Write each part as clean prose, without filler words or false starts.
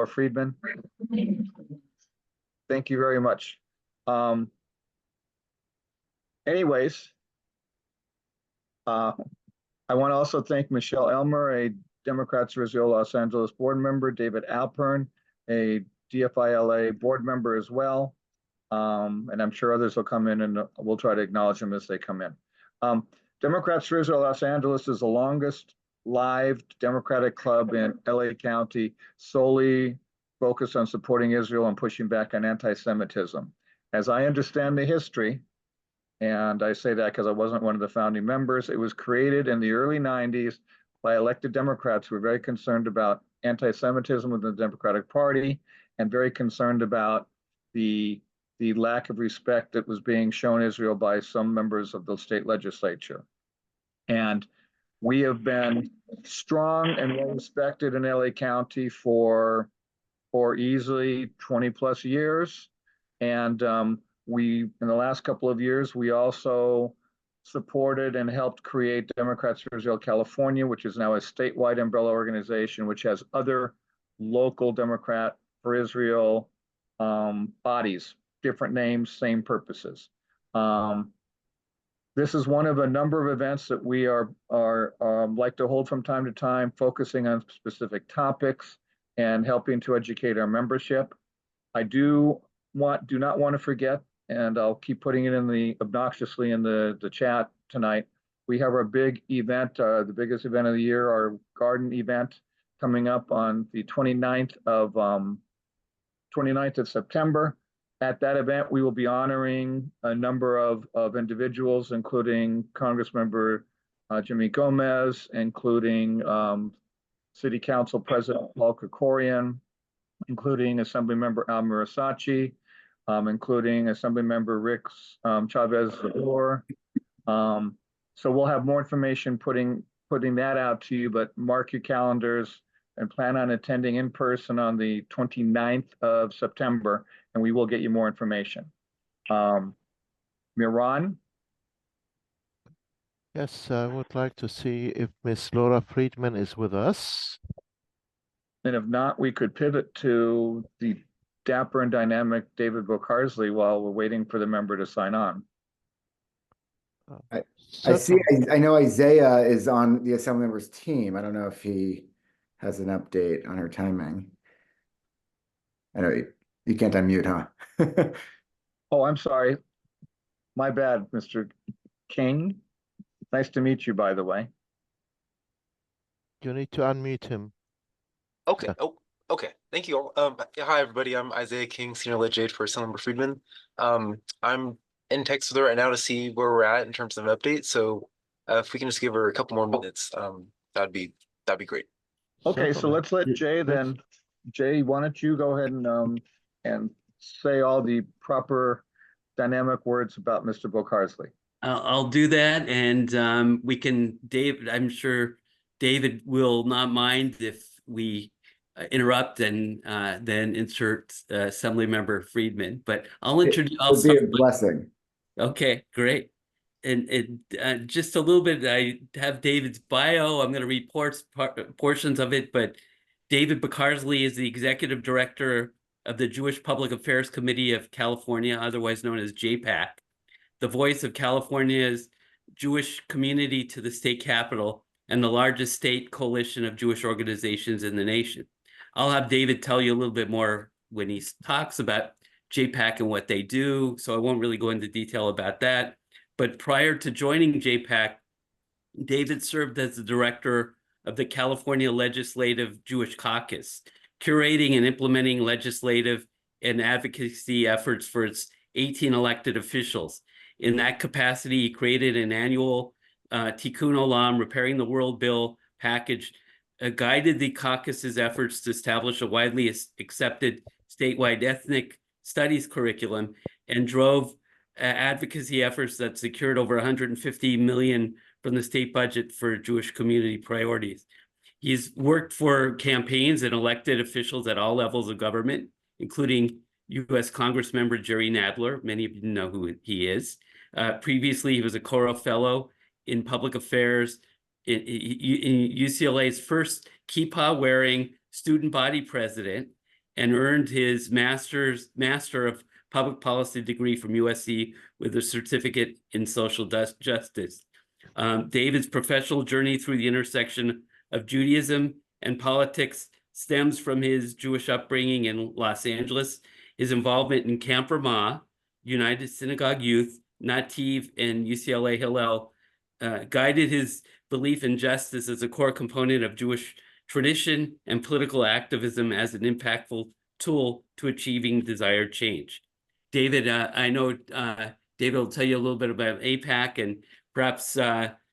Friedman. Thank you very much. Anyways, I want to also thank Michelle Elmer, a Democrats for Israel Los Angeles board member, David Alpern, a DFILA board member as well. And I'm sure others will come in and we'll try to acknowledge them as they come in. Democrats for Israel Los Angeles is the longest live Democratic club in LA County, solely focused on supporting Israel and pushing back on anti-Semitism. As I understand the history, and I say that because I wasn't one of the founding members, it was created in the early 90s by elected Democrats who were very concerned about anti-Semitism within the Democratic Party and very concerned about the lack of respect that was being shown Israel by some members of the state legislature. And we have been strong and well respected in LA County for easily 20 plus years. And we, in the last couple of years, we also supported and helped create Democrats for Israel California, which is now a statewide umbrella organization, which has other local Democrat for Israel bodies, different names, same purposes. This is one of a number of events that we are like to hold from time to time, focusing on specific topics and helping to educate our membership. I do not want to forget, and I'll keep putting it in obnoxiously in the chat tonight. We have our big event, the biggest event of the year, our garden event, coming up on the 29th of September. At that event, we will be honoring a number of individuals, including Congressmember Jimmy Gomez, including City Council President Paul Krikorian, including Assemblymember Al Murasachi, including Assemblymember Rick Chavez-Zador. So we'll have more information putting that out to you, but mark your calendars and plan on attending in person on the 29th of September, and we will get you more information. Miran? Yes, I would like to see if Miss Laura Friedman is with us. And if not, we could pivot to the dapper and dynamic David Bocarsly while we're waiting for the member to sign on. I know Isaiah is on the Assemblymember's team. I don't know if he has an update on her timing. I know you can't unmute, huh? Oh, I'm sorry. My bad, Mr. King. Nice to meet you, by the way. You need to unmute him. Okay. Oh, okay. Thank you all. Hi, everybody. I'm Isaiah King, Senior Ledge Aide for Assemblymember Friedman. I'm in text with her right now to see where we're at in terms of an update. So if we can just give her a couple more minutes, that'd be great. Okay, so let's let Jay then. Jay, why don't you go ahead and say all the proper dynamic words about Mr. Bocarsly. I'll do that, and we can, Dave, I'm sure David will not mind if we interrupt and then insert Assemblymember Friedman, but I'll introduce. It'll be a blessing. Okay, great. And just a little bit, I have David's bio. I'm going to read portions of it, but David Bocarsly is the Executive Director of the Jewish Public Affairs Committee of California, otherwise known as JPAC, the voice of California's Jewish community to the state capitol, and the largest state coalition of Jewish organizations in the nation. I'll have David tell you a little bit more when he talks about JPAC and what they do, so I won't really go into detail about that. But prior to joining JPAC, David served as the director of the California Legislative Jewish Caucus, curating and implementing legislative and advocacy efforts for its 18 elected officials. In that capacity, he created an annual Tikkun Olam, Repairing the World Bill package, guided the caucus's efforts to establish a widely accepted statewide ethnic studies curriculum, and drove advocacy efforts that secured over $150 million from the state budget for Jewish community priorities. He's worked for campaigns and elected officials at all levels of government, including U.S. Congressmember Jerry Nadler. Many of you know who he is. Previously, he was a Coro Fellow in Public Affairs in UCLA's first kippah-wearing student body president, and earned his Master of Public Policy degree from USC with a certificate in social justice. David's professional journey through the intersection of Judaism and politics stems from his Jewish upbringing in Los Angeles, his involvement in Camp Ramah, United Synagogue Youth, Nativ, and UCLA Hillel, guided his belief in justice as a core component of Jewish tradition and political activism as an impactful tool to achieving desired change. David, I know David will tell you a little bit about AIPAC, and perhaps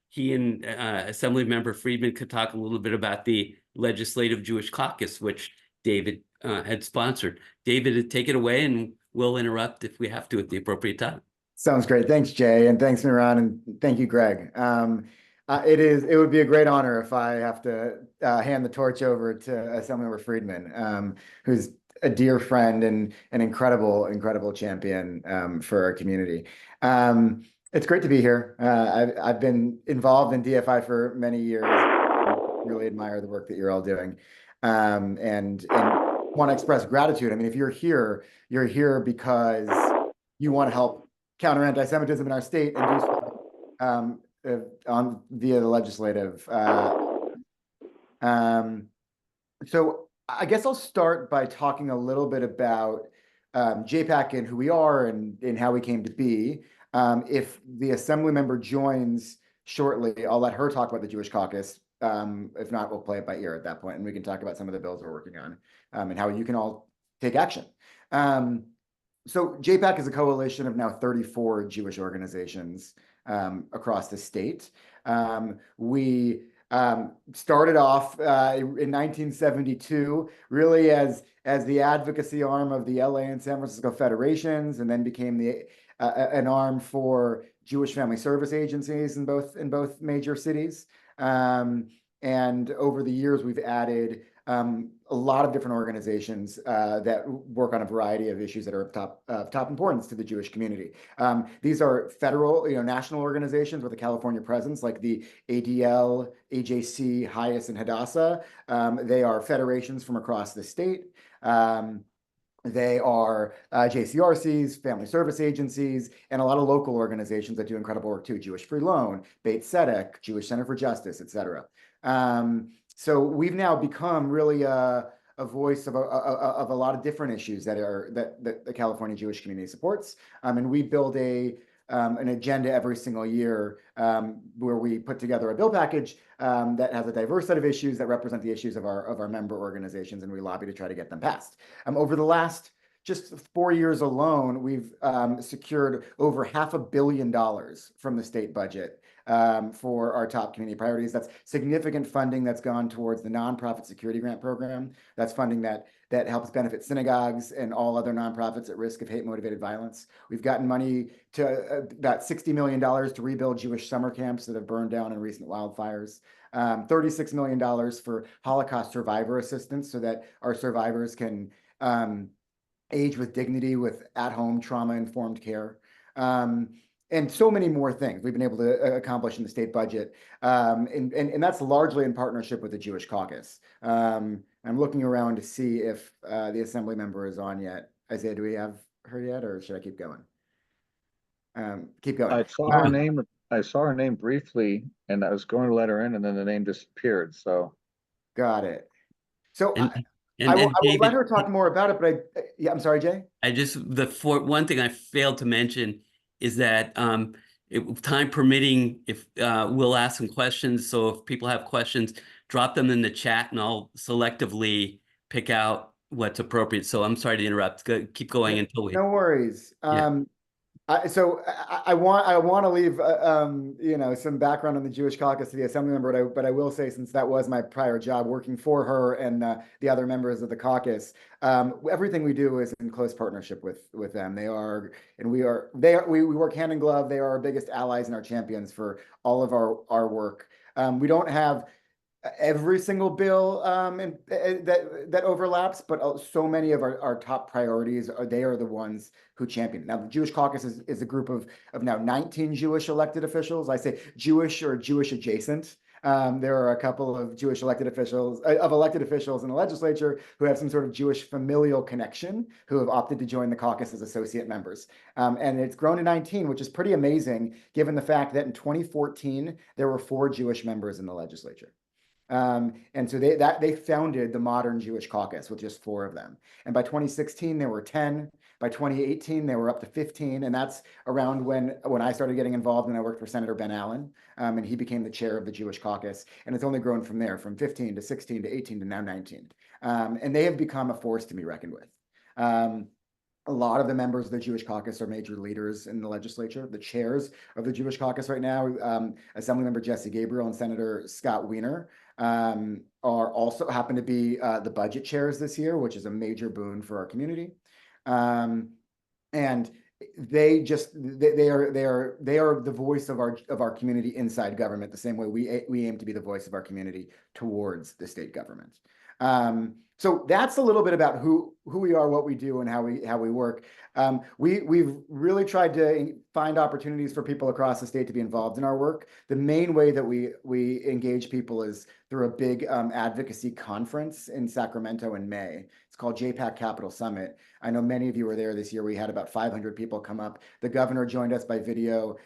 he and Assemblymember Friedman could talk a little bit about the Legislative Jewish Caucus, which David had sponsored. David, take it away, and we'll interrupt if we have to at the appropriate time. Sounds great. Thanks, Jay, and thanks, Miran, and thank you, Greg. It would be a great honor if I have to hand the torch over to Assemblymember Friedman, who's a dear friend and an incredible champion for our community. It's great to be here. I've been involved in DFI for many years. Really admire the work that you're all doing, and want to express gratitude. I mean, if you're here because you want to help counter anti-Semitism in our state and do so via the legislative. So I guess I'll start by talking a little bit about JPAC and who we are and how we came to be. If the Assembly member joins shortly, I'll let her talk about the Jewish Caucus. If not, we'll play it by ear at that point, and we can talk about some of the bills we're working on and how you can all take action. So JPAC is a coalition of now 34 Jewish organizations across the state. We started off in 1972 really as the advocacy arm of the LA and San Francisco federations, and then became an arm for Jewish family service agencies in both major cities. And over the years, we've added a lot of different organizations that work on a variety of issues that are of top importance to the Jewish community. These are federal, national organizations with a California presence, like the ADL, AJC, Hayas, and Hadassah. They are federations from across the state. They are JCRCs, family service agencies, and a lot of local organizations that do incredible work too. Jewish Free Loan, Beit Tzedek, Jewish Center for Justice, etc. So we've now become really a voice of a lot of different issues that the California Jewish community supports, and we build an agenda every single year where we put together a bill package that has a diverse set of issues that represent the issues of our member organizations, and we lobby to try to get them passed. Over the last just 4 years alone, we've secured over $500 million from the state budget for our top community priorities. That's significant funding that's gone towards the nonprofit security grant program. That's funding that helps benefit synagogues and all other nonprofits at risk of hate-motivated violence. We've gotten money to about $60 million to rebuild Jewish summer camps that have burned down in recent wildfires. $36 million for Holocaust survivor assistance so that our survivors can age with dignity with at-home trauma-informed care. And so many more things we've been able to accomplish in the state budget. And that's largely in partnership with the Jewish Caucus. I'm looking around to see if the Assembly member is on yet. Isaiah, do we have her yet, or should I keep going? Keep going. I saw her name briefly, and I was going to let her in, and then the name disappeared. So got it. So I will let her talk more about it, but I'm sorry, Jay. One thing I failed to mention is that time permitting, if we'll ask some questions. So if people have questions, drop them in the chat, and I'll selectively pick out what's appropriate. So I'm sorry to interrupt. Keep going until we. No worries. Yeah. So I want to leave some background on the Jewish Caucus to the Assembly member, but I will say, since that was my prior job working for her and the other members of the caucus, everything we do is in close partnership with them. We work hand in glove. They are our biggest allies and our champions for all of our work. We don't have every single bill that overlaps, but so many of our top priorities they are the ones who champion. Now, the Jewish Caucus is a group of now 19 Jewish elected officials. I say Jewish or Jewish adjacent. There are a couple of Jewish elected officials in the legislature who have some sort of Jewish familial connection who have opted to join the caucus as associate members. And it's grown to 19, which is pretty amazing given the fact that in 2014, there were 4 Jewish members in the legislature. And so they founded the modern Jewish caucus with just 4 of them. And by 2016, there were 10. By 2018, they were up to 15. And that's around when I started getting involved and I worked for Senator Ben Allen. And he became the chair of the Jewish caucus. And it's only grown from there, from 15 to 16 to 18 to now 19. And they have become a force to be reckoned with. A lot of the members of the Jewish caucus are major leaders in the legislature. The chairs of the Jewish caucus right now, Assemblymember Jesse Gabriel and Senator Scott Wiener, are also happen to be the budget chairs this year, which is a major boon for our community. And they are the voice of our community inside government, the same way we aim to be the voice of our community towards the state government. So that's a little bit about who we are, what we do, and how we work. We've really tried to find opportunities for people across the state to be involved in our work. The main way that we engage people is through a big advocacy conference in Sacramento in May. It's called JPAC Capital Summit. I know many of you were there this year. We had about 500 people come up. The governor joined us by video.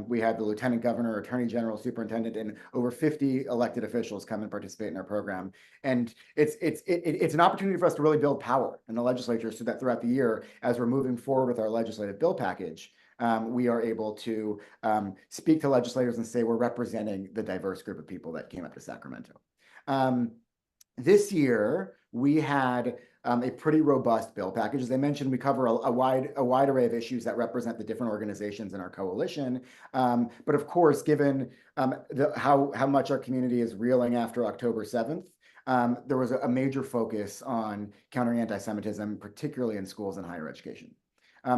We had the lieutenant governor, attorney general, superintendent, and over 50 elected officials come and participate in our program. And it's an opportunity for us to really build power in the legislature so that throughout the year, as we're moving forward with our legislative bill package, we are able to speak to legislators and say we're representing the diverse group of people that came up to Sacramento. This year, we had a pretty robust bill package. As I mentioned, we cover a wide array of issues that represent the different organizations in our coalition. But of course, given how much our community is reeling after October 7th, there was a major focus on countering anti-Semitism, particularly in schools and higher education.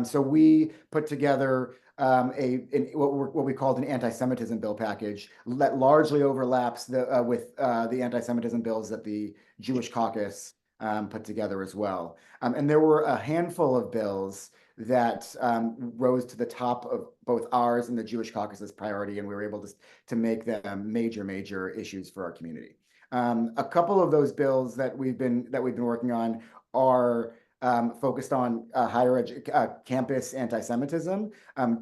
So we put together what we called an anti-Semitism bill package that largely overlaps with the anti-Semitism bills that the Jewish caucus put together as well. And there were a handful of bills that rose to the top of both ours and the Jewish caucus's priority, and we were able to make them major issues for our community. A couple of those bills that we've been working on are focused on campus anti-Semitism.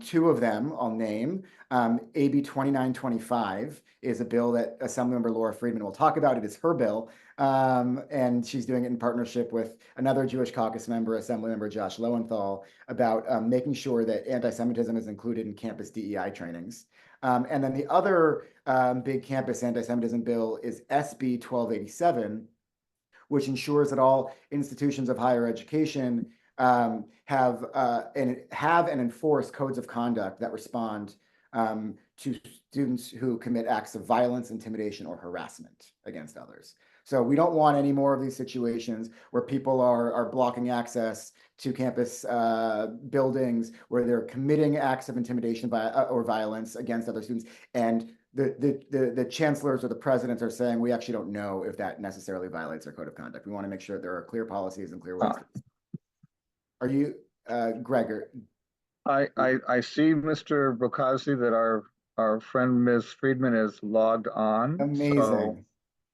2 of them I'll name. AB 2925 is a bill that Assemblymember Laura Friedman will talk about. It is her bill, and she's doing it in partnership with another Jewish caucus member, Assemblymember Josh Lowenthal, about making sure that anti-Semitism is included in campus DEI trainings. And then the other big campus anti-Semitism bill is SB 1287, which ensures that all institutions of higher education have and enforce codes of conduct that respond to students who commit acts of violence, intimidation, or harassment against others. So we don't want any more of these situations where people are blocking access to campus buildings, where they're committing acts of intimidation or violence against other students. And the chancellors or the presidents are saying, we actually don't know if that necessarily violates our code of conduct. We want to make sure there are clear policies and clear ways. Are you, Gregor? I see, Mr. Bocarsly, that our friend Ms. Friedman is logged on. Amazing. So,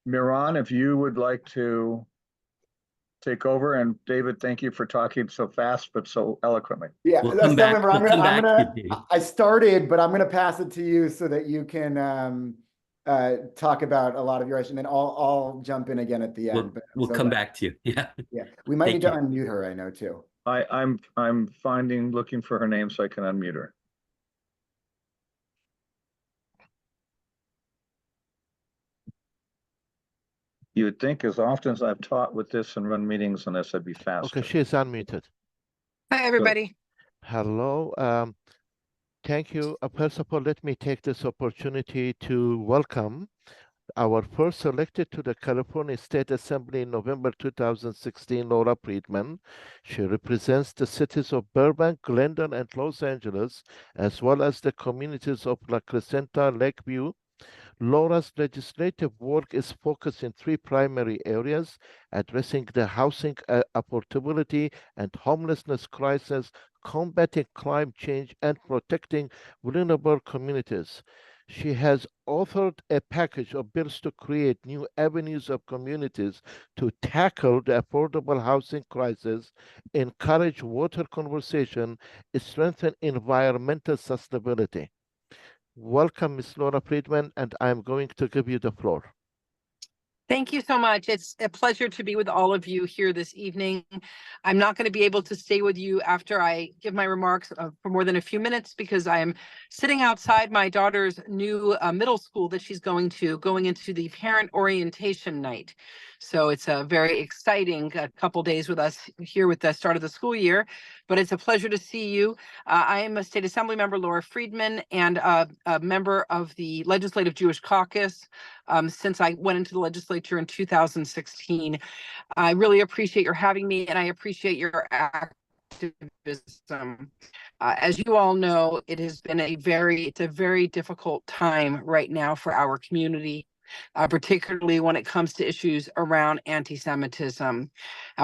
Miran, if you would like to take over, and David, thank you for talking so fast but so eloquently. Yeah, We'll come back. I started, but I'm gonna pass it to you so that you can talk about a lot of your issues, and then I'll jump in again at the end. We'll come back to you. Yeah. Yeah, we might need to unmute her. I know too. I'm looking for her name so I can unmute her. You would think as often as I've taught with this and run meetings on this, I'd be faster. Okay, she is unmuted. Hi, everybody. Hello. Thank you. First of all, let me take this opportunity to welcome our first elected to the California State Assembly in November 2016, Laura Friedman. She represents the cities of Burbank, Glendon, and Los Angeles, as well as the communities of La Crescenta, Lakeview. Laura's legislative work is focused in 3 primary areas: addressing the housing affordability and homelessness crisis, combating climate change, and protecting vulnerable communities. She has authored a package of bills to create new avenues of communities to tackle the affordable housing crisis, encourage water conservation, strengthen environmental sustainability. Welcome, Ms. Laura Friedman, and I'm going to give you the floor. Thank you so much. It's a pleasure to be with all of you here this evening. I'm not going to be able to stay with you after I give my remarks for more than a few minutes because I am sitting outside my daughter's new middle school that she's going into the parent orientation night. So it's a very exciting couple days with us here with the start of the school year, but it's a pleasure to see you. I am a state assembly member, Laura Friedman, and a member of the Legislative Jewish Caucus since I went into the legislature in 2016. I really appreciate your having me, and I appreciate your activism. As you all know, it has been it's a very difficult time right now for our community. Particularly when it comes to issues around anti-Semitism.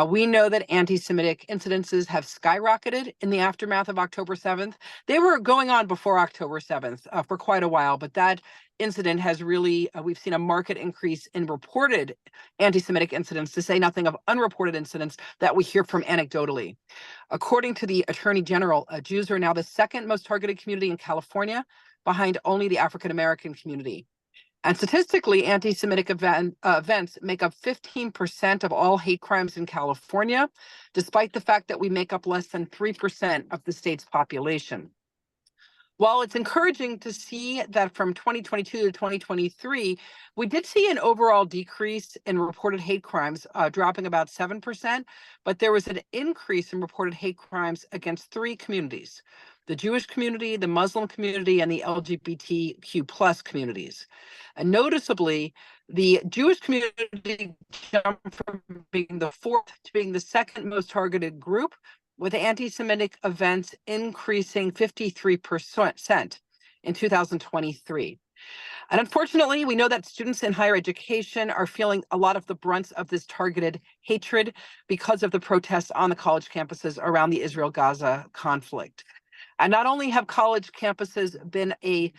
We know that anti-Semitic incidences have skyrocketed in the aftermath of October 7th. They were going on before October 7th for quite a while, but that incident has really, we've seen a marked increase in reported anti-Semitic incidents, to say nothing of unreported incidents that we hear from anecdotally. According to the Attorney General, Jews are now the second most targeted community in California, behind only the African-American community. And statistically, anti-Semitic events make up 15% of all hate crimes in California, despite the fact that we make up less than 3% of the state's population. While it's encouraging to see that from 2022 to 2023, we did see an overall decrease in reported hate crimes, dropping about 7%, but there was an increase in reported hate crimes against three communities: the Jewish community, the Muslim community, and the LGBTQ+ communities. And noticeably, the Jewish community jumped from being the fourth to being the second most targeted group, with anti-Semitic events increasing 53% in 2023. And unfortunately, we know that students in higher education are feeling a lot of the brunt of this targeted hatred because of the protests on the college campuses around the Israel-Gaza conflict. And not only have college campuses been a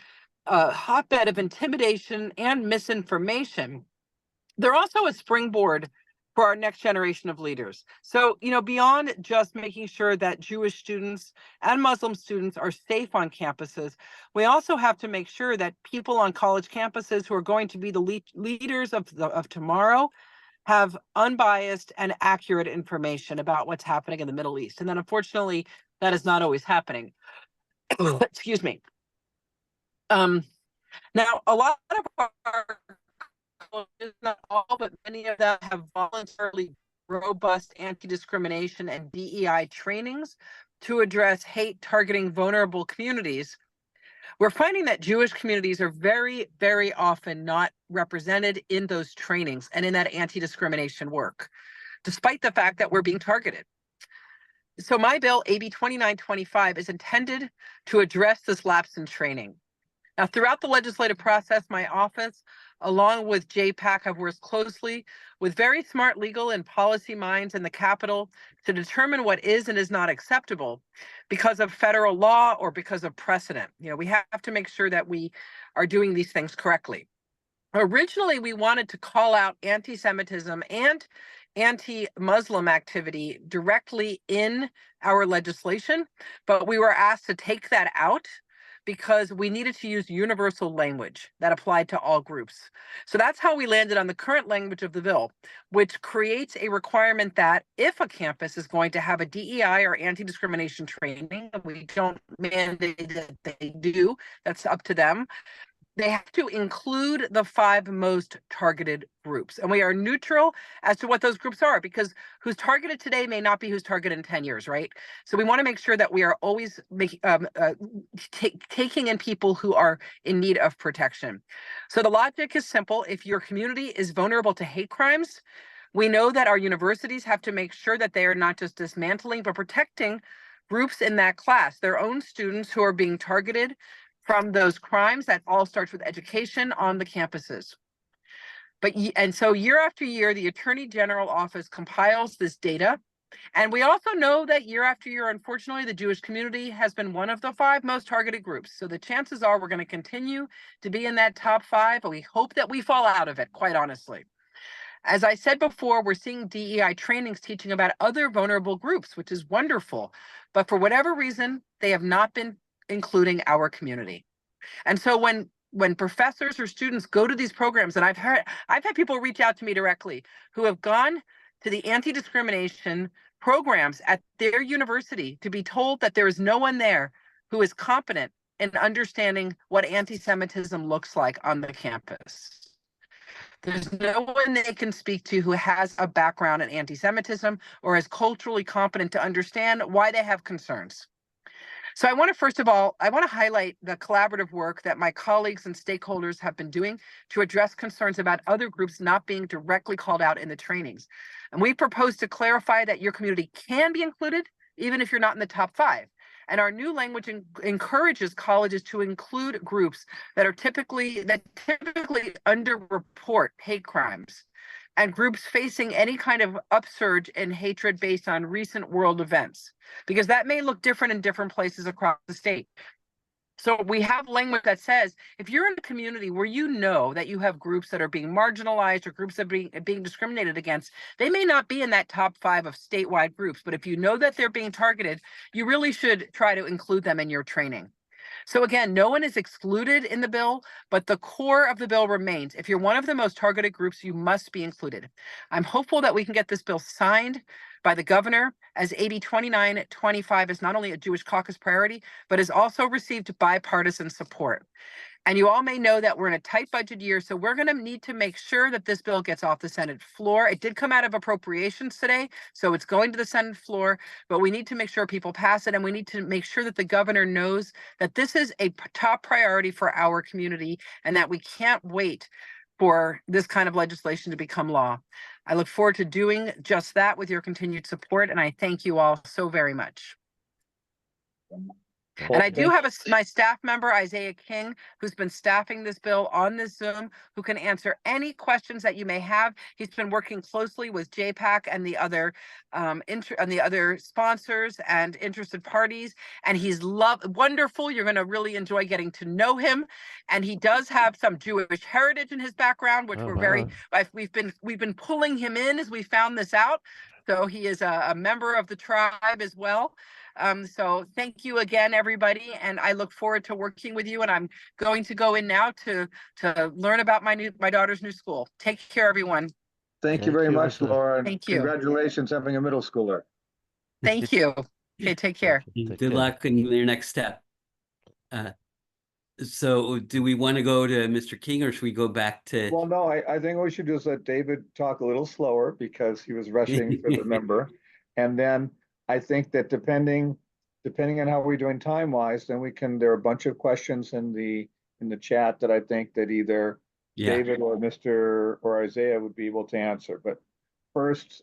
hotbed of intimidation and misinformation, they're also a springboard for our next generation of leaders. So, beyond just making sure that Jewish students and Muslim students are safe on campuses, we also have to make sure that people on college campuses who are going to be the leaders of tomorrow have unbiased and accurate information about what's happening in the Middle East. And then, unfortunately, that is not always happening. Excuse me. Now, a lot of our colleges, not all, but many of them have voluntarily robust anti-discrimination and DEI trainings to address hate targeting vulnerable communities. We're finding that Jewish communities are very, very often not represented in those trainings and in that anti-discrimination work, despite the fact that we're being targeted. So my bill, AB 2925, is intended to address this lapse in training. Now, throughout the legislative process, my office, along with JPAC, have worked closely with very smart legal and policy minds in the Capitol to determine what is and is not acceptable because of federal law or because of precedent. We have to make sure that we are doing these things correctly. Originally, we wanted to call out anti-Semitism and anti-Muslim activity directly in our legislation, but we were asked to take that out because we needed to use universal language that applied to all groups. So that's how we landed on the current language of the bill, which creates a requirement that if a campus is going to have a DEI or anti-discrimination training, we don't mandate that they do, that's up to them, they have to include the 5 most targeted groups. And we are neutral as to what those groups are, because who's targeted today may not be who's targeted in 10 years, right? So we want to make sure that we are always taking in people who are in need of protection. So the logic is simple. If your community is vulnerable to hate crimes, we know that our universities have to make sure that they are not just dismantling, but protecting groups in that class, their own students who are being targeted from those crimes. That all starts with education on the campuses. And so year after year, the Attorney General Office compiles this data And we also know that year after year, unfortunately, the Jewish community has been one of the 5 most targeted groups. So the chances are we're going to continue to be in that top 5, but we hope that we fall out of it, quite honestly. As I said before, we're seeing DEI trainings teaching about other vulnerable groups, which is wonderful. But for whatever reason, they have not been including our community. And so when professors or students go to these programs, and I've had people reach out to me directly who have gone to the anti-discrimination programs at their university to be told that there is no one there who is competent in understanding what anti-Semitism looks like on the campus. There's no one they can speak to who has a background in anti-Semitism or is culturally competent to understand why they have concerns. So I want to, first of all, highlight the collaborative work that my colleagues and stakeholders have been doing to address concerns about other groups not being directly called out in the trainings. And we propose to clarify that your community can be included, even if you're not in the top 5. And our new language encourages colleges to include groups that typically underreport hate crimes and groups facing any kind of upsurge in hatred based on recent world events, because that may look different in different places across the state. So we have language that says, if you're in a community where you know that you have groups that are being marginalized or groups that are being discriminated against, they may not be in that top 5 of statewide groups, but if you know that they're being targeted, you really should try to include them in your training. So again, no one is excluded in the bill, but the core of the bill remains. If you're one of the most targeted groups, you must be included. I'm hopeful that we can get this bill signed by the governor, as AB 2925 is not only a Jewish caucus priority, but has also received bipartisan support. And you all may know that we're in a tight budget year, so we're going to need to make sure that this bill gets off the Senate floor. It did come out of appropriations today, so it's going to the Senate floor, but we need to make sure people pass it, and we need to make sure that the governor knows that this is a top priority for our community and that we can't wait for this kind of legislation to become law. I look forward to doing just that with your continued support, and I thank you all so very much. And I do have my staff member, Isaiah King, who's been staffing this bill on this Zoom, who can answer any questions that you may have. He's been working closely with JPAC and the other sponsors and interested parties, and he's wonderful. You're going to really enjoy getting to know him, and he does have some Jewish heritage in his background, which we've been pulling him in as we found this out. So he is a member of the tribe as well. So thank you again, everybody, and I look forward to working with you. And I'm going to go in now to learn about my daughter's new school. Take care, everyone. Thank you very much, Laura. Thank you. Congratulations having a middle schooler. Thank you. Okay, take care. Good luck in your next step. So do we want to go to Mr. King, or should we go back to? Well, no, I think we should just let David talk a little slower because he was rushing for the member. And then I think that depending on how we're doing time-wise, then there are a bunch of questions in the chat that I think that either David or or Isaiah would be able to answer. But first,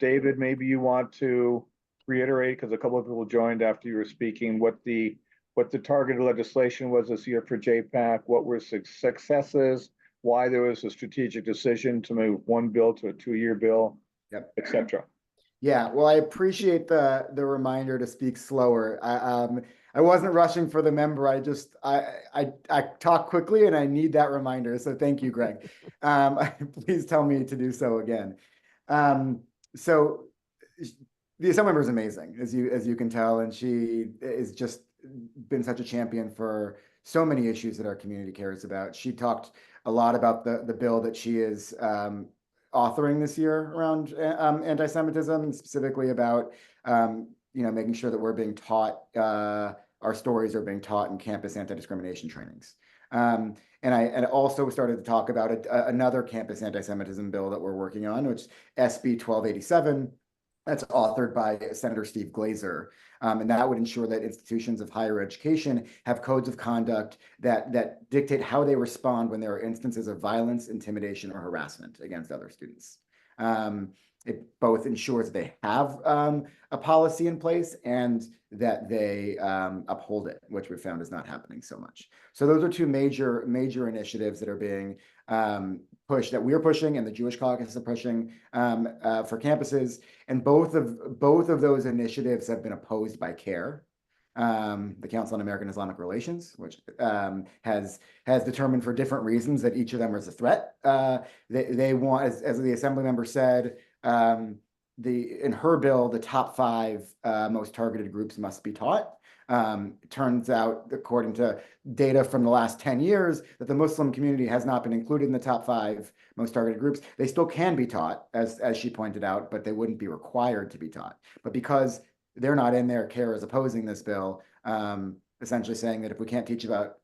David, maybe you want to reiterate, because a couple of people joined after you were speaking, what the targeted legislation was this year for JPAC, what were successes, why there was a strategic decision to move one bill to a 2-year bill, et cetera. Yeah, well, I appreciate the reminder to speak slower. I wasn't rushing for the member. I talk quickly, and I need that reminder. So thank you, Greg. Please tell me to do so again. So the Assemblymember is amazing, as you can tell, and she is just been such a champion for so many issues that our community cares about. She talked a lot about the bill that she is authoring this year around anti-Semitism, and specifically about making sure that we're being taught, our stories are being taught in campus anti-discrimination trainings. And I also started to talk about another campus anti-Semitism bill that we're working on, which is SB 1287. That's authored by Senator Steve Glazer. And that would ensure that institutions of higher education have codes of conduct that dictate how they respond when there are instances of violence, intimidation, or harassment against other students. It both ensures they have a policy in place and that they uphold it, which we found is not happening so much. So those are two major initiatives that are being push that we're pushing and the Jewish Caucus are pushing for campuses. And both of those initiatives have been opposed by CARE, the Council on American Islamic Relations, which has determined for different reasons that each of them is a threat. They want, as the Assembly member said, in her bill, the top 5 most targeted groups must be taught. Turns out, according to data from the last 10 years, that the Muslim community has not been included in the top 5 most targeted groups. They still can be taught, as she pointed out, but they wouldn't be required to be taught. But because they're not in there, CARE is opposing this bill, essentially saying that if we can't teach about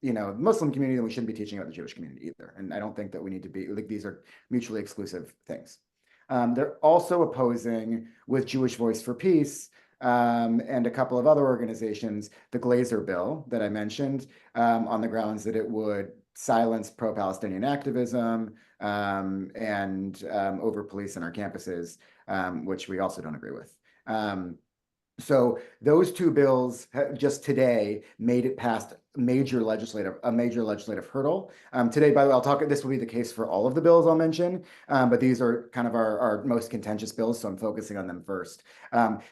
the Muslim community, then we shouldn't be teaching about the Jewish community either. And I don't think that we need to be, like, these are mutually exclusive things. They're also opposing, with Jewish Voice for Peace and a couple of other organizations, the Glazer bill that I mentioned, on the grounds that it would silence pro-Palestinian activism and over-police in our campuses, which we also don't agree with. So those 2 bills just today made it past a major legislative hurdle. Today, by the way, this will be the case for all of the bills I'll mention, but these are kind of our most contentious bills, so I'm focusing on them first.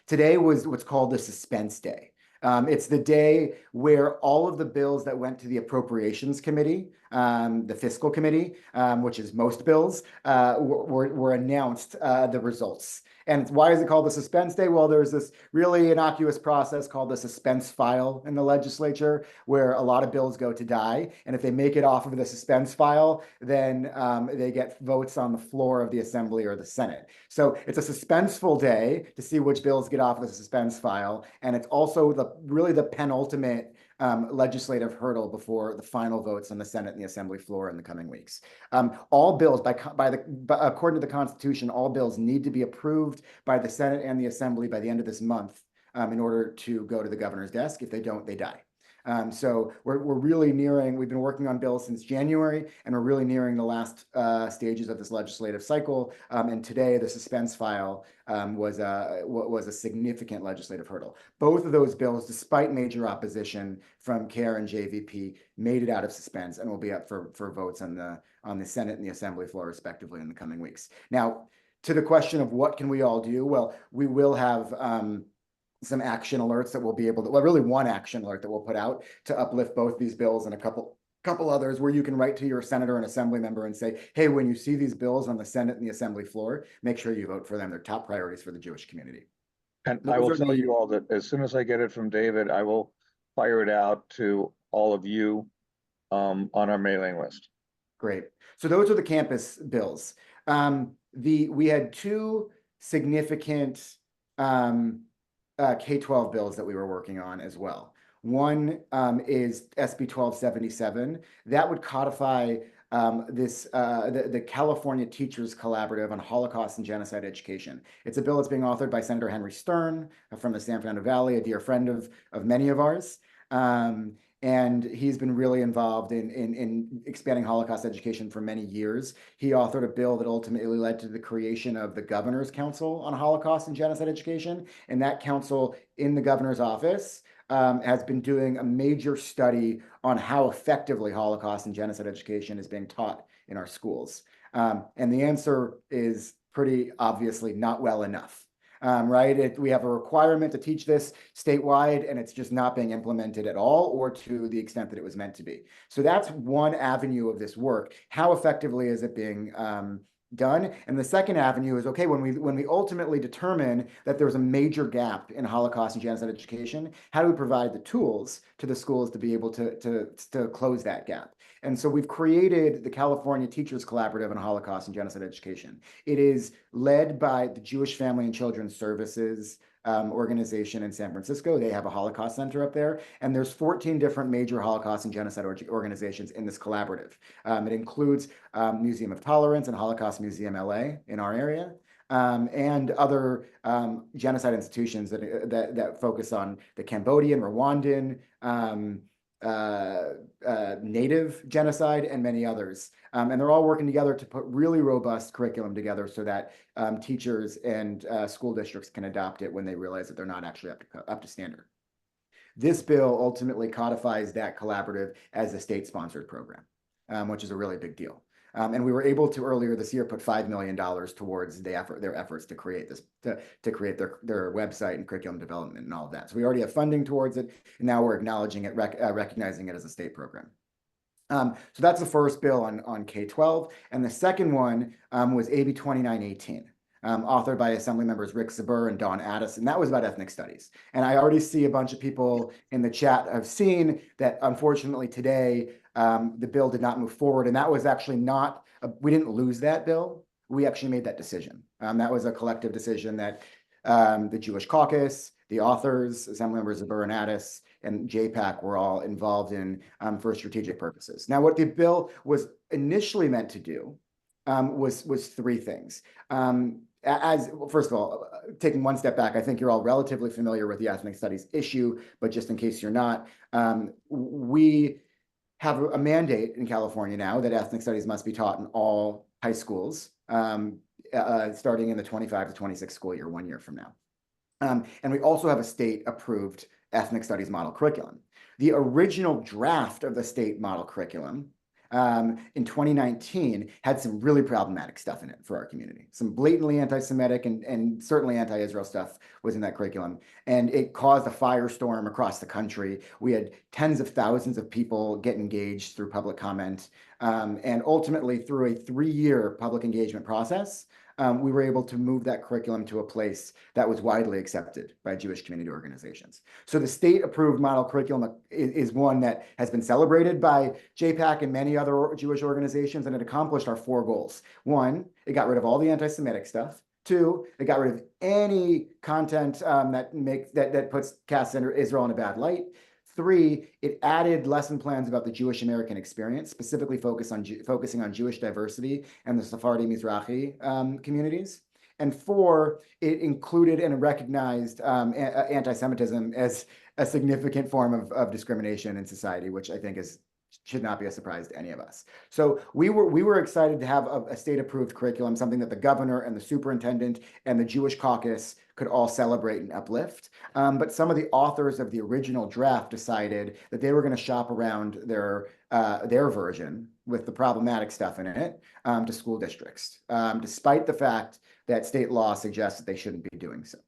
Today was what's called the suspense day. It's the day where all of the bills that went to the Appropriations Committee, the Fiscal Committee, which is most bills, were announced the results. And why is it called the suspense day? Well, there's this really innocuous process called the suspense file in the legislature, where a lot of bills go to die. And if they make it off of the suspense file, then they get votes on the floor of the Assembly or the Senate. So it's a suspenseful day to see which bills get off of the suspense file. And it's also really the penultimate legislative hurdle before the final votes on the Senate and the Assembly floor in the coming weeks. All bills, according to the Constitution, all bills need to be approved by the Senate and the Assembly by the end of this month in order to go to the governor's desk. If they don't, they die. So we're really nearing, we've been working on bills since January, and we're really nearing the last stages of this legislative cycle. And today, the suspense file was a significant legislative hurdle. Both of those bills, despite major opposition from CARE and JVP, made it out of suspense and will be up for votes on the Senate and the Assembly floor, respectively, in the coming weeks. Now, to the question of what can we all do? Well, we will have some action alerts that we'll be able to, well, really one action alert that we'll put out to uplift both these bills, and a couple others where you can write to your senator and assembly member and say, hey, when you see these bills on the Senate and the Assembly floor, make sure you vote for them. They're top priorities for the Jewish community. And I will tell you all that as soon as I get it from David, I will fire it out to all of you on our mailing list. Great. So those are the campus bills. We had 2 significant K-12 bills that we were working on as well. One is SB 1277. That would codify the California Teachers Collaborative on Holocaust and Genocide Education. It's a bill that's being authored by Senator Henry Stern from the San Fernando Valley, a dear friend of many of ours. And he's been really involved in expanding Holocaust education for many years. He authored a bill that ultimately led to the creation of the Governor's Council on Holocaust and Genocide Education. And that council in the governor's office has been doing a major study on how effectively Holocaust and genocide education is being taught in our schools. And the answer is pretty obviously not well enough. Right? We have a requirement to teach this statewide, and it's just not being implemented at all, or to the extent that it was meant to be. So that's one avenue of this work. How effectively is it being done? And the second avenue is, okay, when we ultimately determine that there's a major gap in Holocaust and genocide education, how do we provide the tools to the schools to be able to close that gap? And so we've created the California Teachers Collaborative on Holocaust and Genocide Education. It is led by the Jewish Family and Children's Services organization in San Francisco. They have a Holocaust Center up there, and there's 14 different major Holocaust and genocide organizations in this collaborative. It includes Museum of Tolerance and Holocaust Museum LA in our area, and other genocide institutions that focus on the Cambodian, Rwandan, Native genocide, and many others. And they're all working together to put really robust curriculum together so that teachers and school districts can adopt it when they realize that they're not actually up to standard. This bill ultimately codifies that collaborative as a state-sponsored program, which is a really big deal. And we were able to earlier this year put $5 million towards their efforts to create this, to create their website and curriculum development and all of that. So we already have funding towards it, and now we're acknowledging it, recognizing it as a state program. So that's the first bill on K-12, and the second one was AB 2918. Authored by Assembly members Rick Sabur and Dawn Addis, and that was about ethnic studies. And I already see a bunch of people in the chat have seen that, unfortunately, today the bill did not move forward, and that was actually not, we didn't lose that bill. We actually made that decision. That was a collective decision that the Jewish Caucus, the authors, Assemblymember Sabur and Addis, and JPAC were all involved in for strategic purposes. Now, what the bill was initially meant to do was three things. First of all, taking one step back, I think you're all relatively familiar with the ethnic studies issue, but just in case you're not, we have a mandate in California now that ethnic studies must be taught in all high schools, starting in the 25 to 26 school year, 1 year from now. And we also have a state-approved ethnic studies model curriculum. The original draft of the state model curriculum in 2019 had some really problematic stuff in it for our community. Some blatantly anti-Semitic and certainly anti-Israel stuff was in that curriculum. And it caused a firestorm across the country. We had tens of thousands of people get engaged through public comment. And ultimately, through a 3-year public engagement process, we were able to move that curriculum to a place that was widely accepted by Jewish community organizations. So the state-approved model curriculum is one that has been celebrated by JPAC and many other Jewish organizations, and it accomplished our 4 goals. 1, it got rid of all the anti-Semitic stuff. 2, it got rid of any content that casts Israel in a bad light. 3, it added lesson plans about the Jewish American experience, specifically focusing on Jewish diversity and the Sephardi Mizrahi communities. And 4, it included and recognized anti-Semitism as a significant form of discrimination in society, which I think should not be a surprise to any of us. So we were excited to have a state-approved curriculum, something that the governor and the superintendent and the Jewish caucus could all celebrate and uplift. But some of the authors of the original draft decided that they were going to shop around their version with the problematic stuff in it to school districts, despite the fact that state law suggests that they shouldn't be doing so.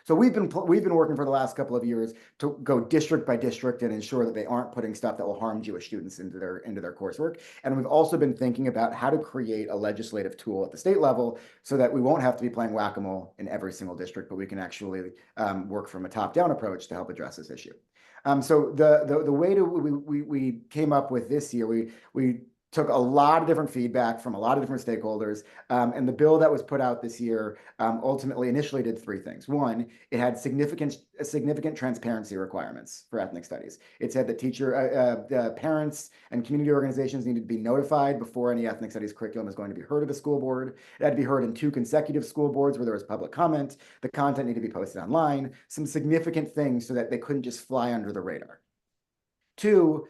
So we've been working for the last couple of years to go district by district and ensure that they aren't putting stuff that will harm Jewish students into their coursework. And we've also been thinking about how to create a legislative tool at the state level so that we won't have to be playing whack-a-mole in every single district, but we can actually work from a top-down approach to help address this issue. So the way we came up with this year, we took a lot of different feedback from a lot of different stakeholders, and the bill that was put out this year ultimately initially did 3 things. 1, it had significant transparency requirements for ethnic studies. It said that parents and community organizations needed to be notified before any ethnic studies curriculum is going to be heard at a school board. It had to be heard in 2 consecutive school boards where there was public comment. The content needed to be posted online. Some significant things so that they couldn't just fly under the radar. 2,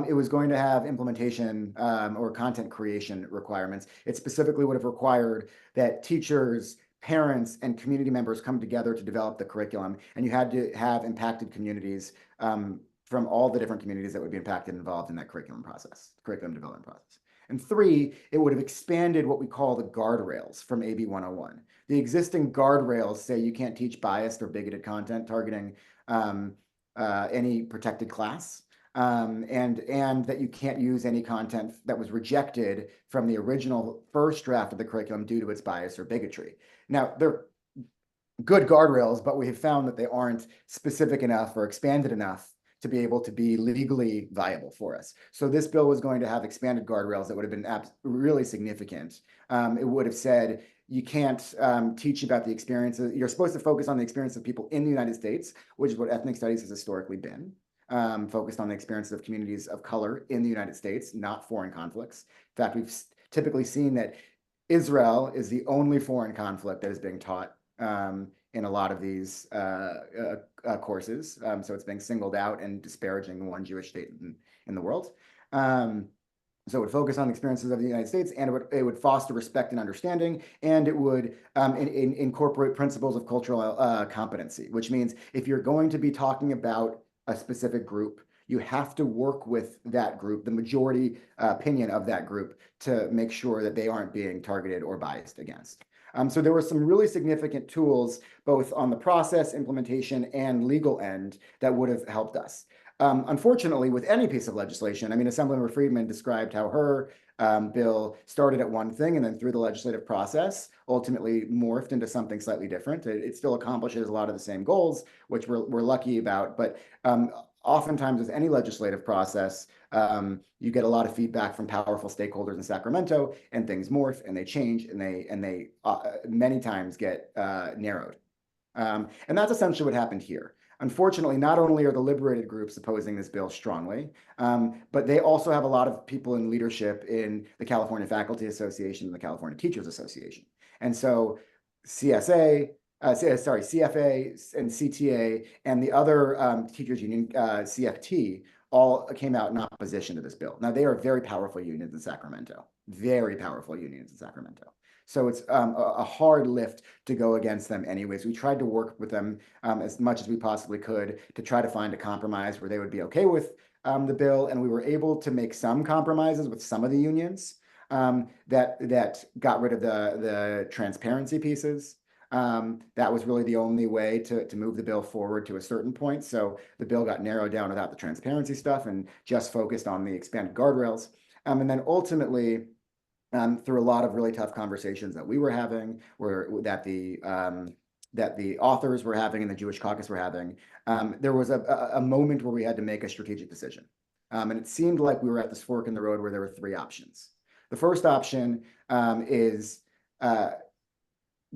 it was going to have implementation or content creation requirements. It specifically would have required that teachers, parents, and community members come together to develop the curriculum, and you had to have impacted communities from all the different communities that would be involved in that curriculum development process. And 3, it would have expanded what we call the guardrails from AB 101. The existing guardrails say you can't teach biased or bigoted content targeting any protected class. And that you can't use any content that was rejected from the original first draft of the curriculum due to its bias or bigotry. Now, they're good guardrails, but we have found that they aren't specific enough or expanded enough to be able to be legally viable for us. So this bill was going to have expanded guardrails that would have been really significant. It would have said, you can't teach about the experiences. You're supposed to focus on the experience of people in the United States, which is what ethnic studies has historically been. Focused on the experiences of communities of color in the United States, not foreign conflicts. In fact, we've typically seen that Israel is the only foreign conflict that is being taught in a lot of these courses. So it's being singled out and disparaging the one Jewish state in the world. So it would focus on the experiences of the United States, and it would foster respect and understanding, and it would incorporate principles of cultural competency, which means if you're going to be talking about a specific group, you have to work with that group, the majority opinion of that group, to make sure that they aren't being targeted or biased against. So there were some really significant tools, both on the process, implementation, and legal end, that would have helped us. Unfortunately, with any piece of legislation, I mean, Assemblymember Friedman described how her bill started at one thing and then through the legislative process ultimately morphed into something slightly different. It still accomplishes a lot of the same goals, which we're lucky about, but oftentimes with any legislative process, you get a lot of feedback from powerful stakeholders in Sacramento, and things morph and they change and they many times get narrowed. And that's essentially what happened here. Unfortunately, not only are the liberated groups opposing this bill strongly, but they also have a lot of people in leadership in the California Faculty Association and the California Teachers Association. And so CFA and CTA and the other teachers union, CFT, all came out in opposition to this bill. Now, they are very powerful unions in Sacramento, very powerful unions in Sacramento. So it's a hard lift to go against them anyways. We tried to work with them as much as we possibly could to try to find a compromise where they would be okay with the bill. And we were able to make some compromises with some of the unions that got rid of the transparency pieces. That was really the only way to move the bill forward to a certain point. So the bill got narrowed down without the transparency stuff and just focused on the expanded guardrails. And then ultimately, through a lot of really tough conversations that we were having, that the authors were having and the Jewish caucus were having, there was a moment where we had to make a strategic decision. And it seemed like we were at this fork in the road where there were three options. The first option is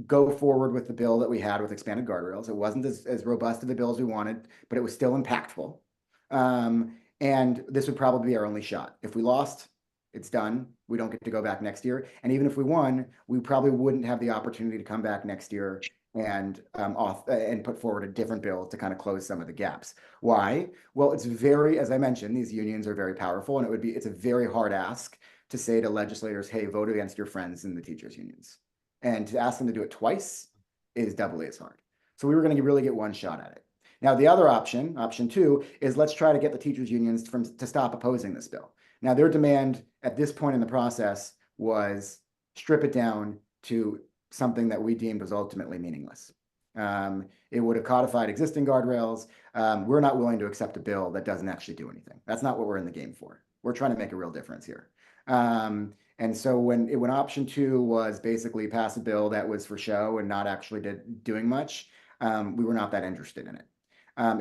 go forward with the bill that we had with expanded guardrails. It wasn't as robust as the bill as we wanted, but it was still impactful. And this would probably be our only shot. If we lost, it's done. We don't get to go back next year. And even if we won, we probably wouldn't have the opportunity to come back next year and put forward a different bill to kind of close some of the gaps. Why? Well, it's as I mentioned, these unions are very powerful, and it's a very hard ask to say to legislators, hey, vote against your friends in the teachers' unions. And to ask them to do it twice is doubly as hard. So we were going to really get one shot at it. Now, the other option, option two, is let's try to get the teachers' unions to stop opposing this bill. Now, their demand at this point in the process was strip it down to something that we deemed was ultimately meaningless. It would have codified existing guardrails. We're not willing to accept a bill that doesn't actually do anything. That's not what we're in the game for. We're trying to make a real difference here. And so when option two was basically pass a bill that was for show and not actually doing much, we were not that interested in it.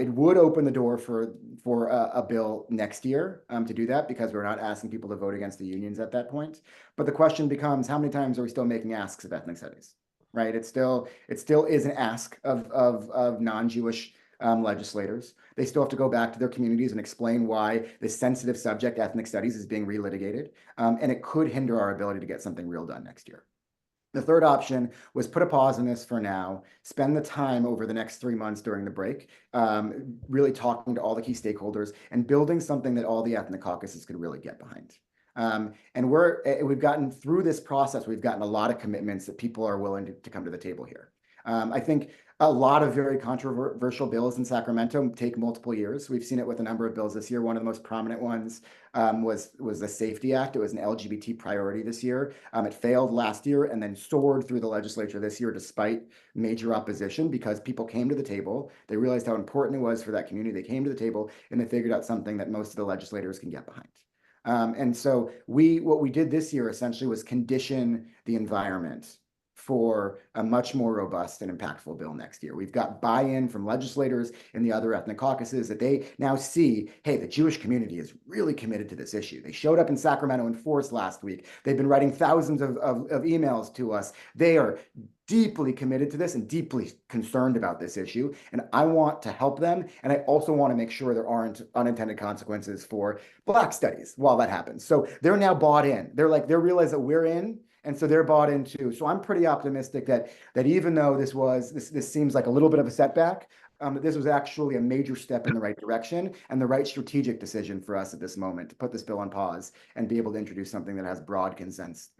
It would open the door for a bill next year to do that, because we're not asking people to vote against the unions at that point. But the question becomes, how many times are we still making asks of ethnic studies, right? It still is an ask of non-Jewish legislators. They still have to go back to their communities and explain why this sensitive subject, ethnic studies, is being relitigated. And it could hinder our ability to get something real done next year. The third option was put a pause on this for now, spend the time over the next 3 months during the break, really talking to all the key stakeholders and building something that all the ethnic caucuses could really get behind. And we've gotten through this process, we've gotten a lot of commitments that people are willing to come to the table here. I think a lot of very controversial bills in Sacramento take multiple years. We've seen it with a number of bills this year. One of the most prominent ones was the Safety Act. It was an LGBT priority this year. It failed last year and then soared through the legislature this year despite major opposition, because people came to the table. They realized how important it was for that community. They came to the table and they figured out something that most of the legislators can get behind. And so what we did this year essentially was condition the environment for a much more robust and impactful bill next year. We've got buy-in from legislators in the other ethnic caucuses that they now see, hey, the Jewish community is really committed to this issue. They showed up in Sacramento in force last week. They've been writing thousands of emails to us. They are deeply committed to this and deeply concerned about this issue. And I want to help them. And I also want to make sure there aren't unintended consequences for Black studies while that happens. So they're now bought in. They realize that we're in. And so they're bought into. So I'm pretty optimistic that even though this seems like a little bit of a setback, that this was actually a major step in the right direction and the right strategic decision for us at this moment to put this bill on pause and be able to introduce something that has broad consensus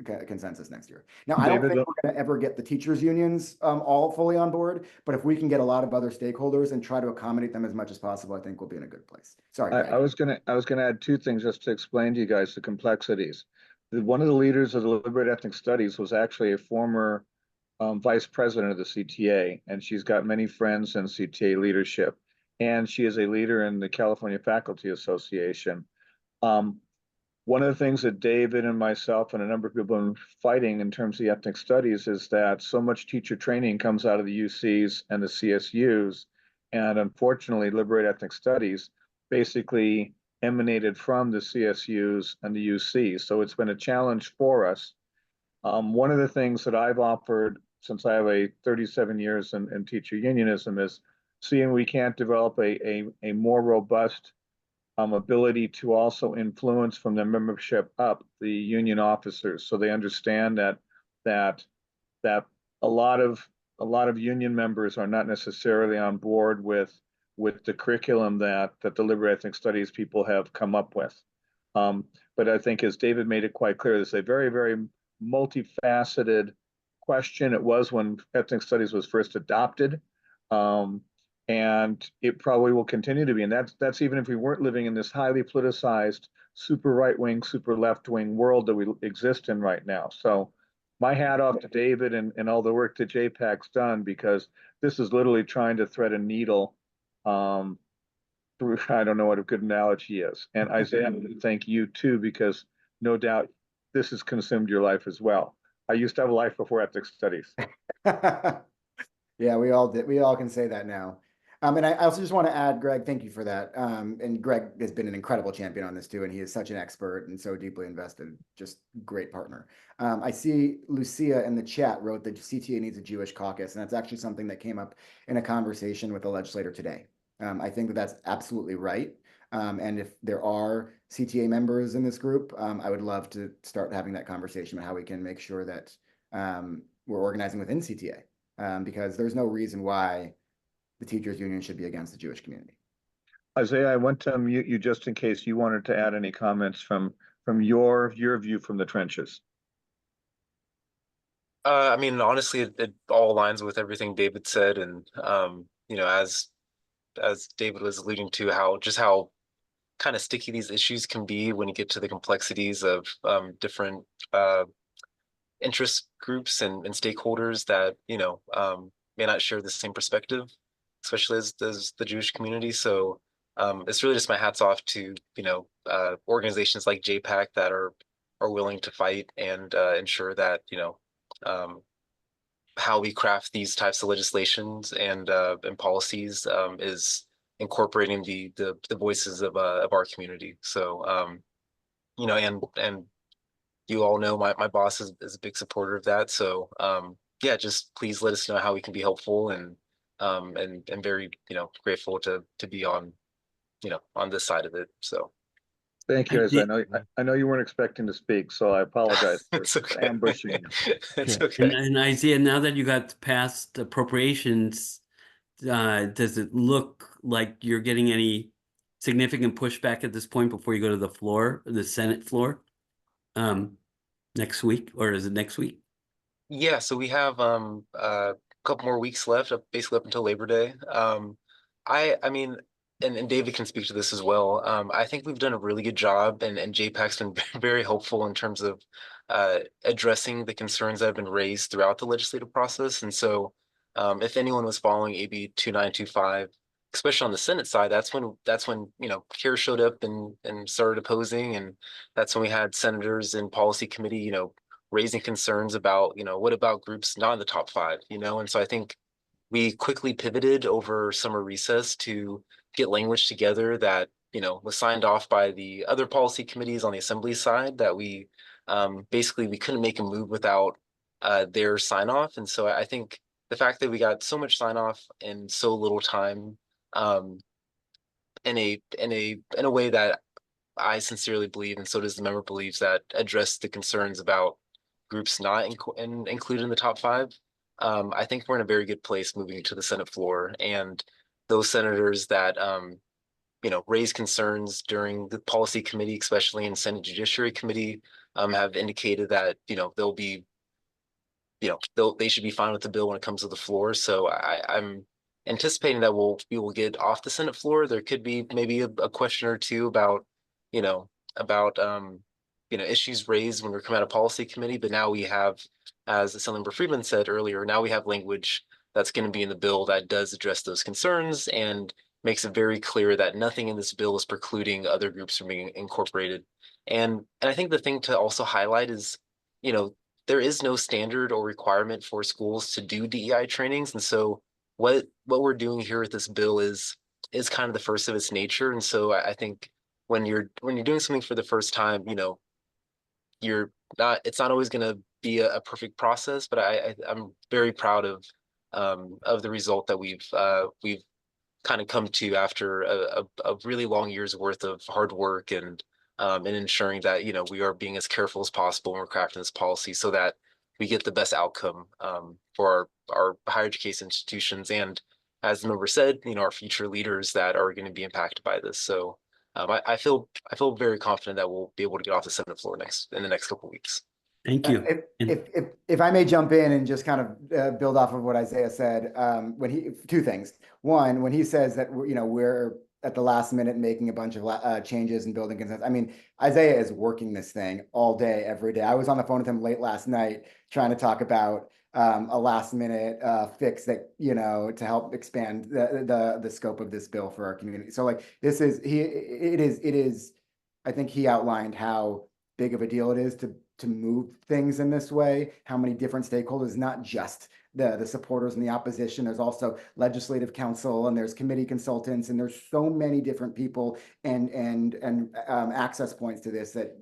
next year. Now, I don't David, think we're going to ever get the teachers unions all fully on board, but if we can get a lot of other stakeholders and try to accommodate them as much as possible, I think we'll be in a good place. Sorry, Greg. I was gonna add two things just to explain to you guys the complexities. One of the leaders of the Liberate Ethnic Studies was actually a former vice president of the CTA, and she's got many friends in CTA leadership, and she is a leader in the California Faculty Association. One of the things that David and myself and a number of people have been fighting in terms of the ethnic studies is that so much teacher training comes out of the UCs and the CSUs, and unfortunately, Liberate Ethnic Studies basically emanated from the CSUs and the UCs. So it's been a challenge for us. One of the things that I've offered since I have a 37 years in teacher unionism is seeing we can't develop a more robust ability to also influence from their membership up the union officers, so they understand that a lot of union members are not necessarily on board with the curriculum that the Liberate Ethnic Studies people have come up with. But I think, as David made it quite clear, this is a very, very multifaceted question. It was when ethnic studies was first adopted. And it probably will continue to be. And that's even if we weren't living in this highly politicized, super right-wing, super left-wing world that we exist in right now. So my hat off to David and all the work that JPAC's done, because this is literally trying to thread a needle through, I don't know what a good analogy is. And Isaiah, thank you too, because no doubt this has consumed your life as well. I used to have a life before ethics studies. Yeah, we all did. We all can say that now. And I also just want to add, Greg, thank you for that. And Greg has been an incredible champion on this too, and he is such an expert and so deeply invested, just great partner. I see Lucia in the chat wrote that CTA needs a Jewish caucus, and that's actually something that came up in a conversation with the legislator today. I think that that's absolutely right. And if there are CTA members in this group, I would love to start having that conversation about how we can make sure that we're organizing within CTA, because there's no reason why the teachers union should be against the Jewish community. Isaiah, I want to mute you just in case you wanted to add any comments from your view from the trenches. I mean, honestly, it all aligns with everything David said, and you know, as David was alluding to, how kind of sticky these issues can be when you get to the complexities of different interest groups and stakeholders that, you know, may not share the same perspective, especially as the Jewish community. So it's really just my hats off to, you know, organizations like JPAC that are willing to fight and ensure that, you know, how we craft these types of legislations and policies is incorporating the voices of our community. So you know, and you all know my boss is a big supporter of that. So yeah, just please let us know how we can be helpful, and very, you know, grateful to be on, you know, on this side of it. So thank you, Isaiah. I know you weren't expecting to speak, so I apologize for it's okay. ambushing you. It's okay. And Isaiah, now that you got past appropriations, does it look like you're getting any significant pushback at this point before you go to the floor, the Senate floor, next week, or is it next week? Yeah, so we have a couple more weeks left, basically up until Labor Day. I mean, and David can speak to this as well. I think we've done a really good job, and JPAC's been very helpful in terms of addressing the concerns that have been raised throughout the legislative process. And so if anyone was following AB 2925, especially on the Senate side, that's when you know, CARE showed up and started opposing, and that's when we had senators in policy committee, you know, raising concerns about, you know, what about groups not in the top 5, you know. And so I think we quickly pivoted over summer recess to get language together that, you know, was signed off by the other policy committees on the Assembly side, that we basically we couldn't make a move without their sign off. And so I think the fact that we got so much sign off in so little time, in a way that I sincerely believe, and so does the member believes, that address the concerns about groups not included in the top 5. I think we're in a very good place moving to the Senate floor, and those senators that raise concerns during the policy committee, especially in Senate Judiciary Committee, have indicated that they'll be they should be fine with the bill when it comes to the floor. So I'm anticipating that we will get off the Senate floor. There could be maybe a question or two about issues raised when we're coming out of policy committee, but now we have, as Assemblymember Friedman said earlier, now we have language that's going to be in the bill that does address those concerns and makes it very clear that nothing in this bill is precluding other groups from being incorporated. And I think the thing to also highlight is, there is no standard or requirement for schools to do DEI trainings. And so what we're doing here with this bill is kind of the first of its nature. And so I think when you're doing something for the first time, it's not always going to be a perfect process, but I'm very proud of the result that we've kind of come to after a really long year's worth of hard work and ensuring that we are being as careful as possible when we're crafting this policy so that we get the best outcome for our higher education institutions and, as the member said, our future leaders that are going to be impacted by this. So I feel very confident that we'll be able to get off the Senate floor in the next couple of weeks. Thank you. If I may jump in and just kind of build off of what Isaiah said, two things. One, when he says that we're at the last minute making a bunch of changes and building consensus. I mean, Isaiah is working this thing all day, every day. I was on the phone with him late last night trying to talk about a last minute fix that to help expand the scope of this bill for our community. So like it is. I think he outlined how big of a deal it is to move things in this way, how many different stakeholders, not just the supporters and the opposition. There's also legislative council and there's committee consultants, and there's so many different people and access points to this that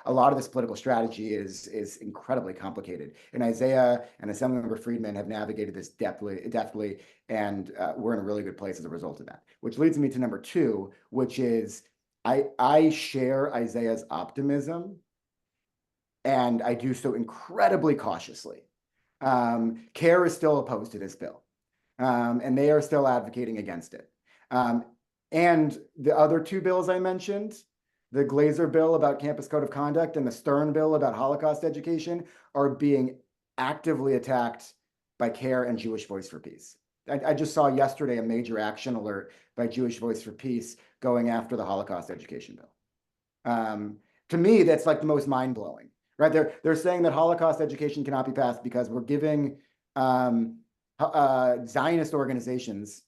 a lot of this political strategy is incredibly complicated. And Isaiah and Assemblymember Friedman have navigated this deftly, and we're in a really good place as a result of that. Which leads me to number 2, which is I share Isaiah's optimism, and I do so incredibly cautiously. CARE is still opposed to this bill, and they are still advocating against it. And the other 2 bills I mentioned, the Glazer bill about campus code of conduct and the Stern bill about Holocaust education, are being actively attacked by CARE and Jewish Voice for Peace. I just saw yesterday a major action alert by Jewish Voice for Peace going after the Holocaust education bill. To me, that's like the most mind-blowing. Right, they're saying that Holocaust education cannot be passed because we're giving Zionist organizations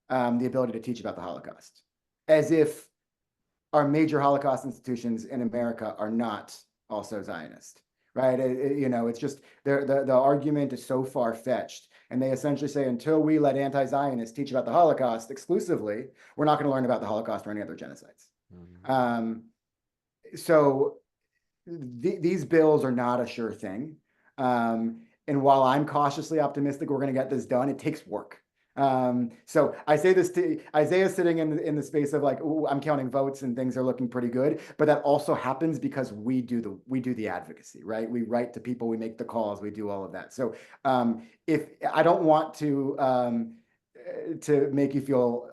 the ability to teach about the Holocaust, as if our major Holocaust institutions in America are not also Zionist. Right, it's just the argument is so far-fetched, and they essentially say until we let anti-Zionists teach about the Holocaust exclusively, we're not going to learn about the Holocaust or any other genocides. Mm-hmm. So these bills are not a sure thing. And while I'm cautiously optimistic we're going to get this done, it takes work. So I say this to Isaiah sitting in the space of like, ooh, I'm counting votes and things are looking pretty good. But that also happens because we do the advocacy, right? We write to people, we make the calls, we do all of that. So if I don't want to make you feel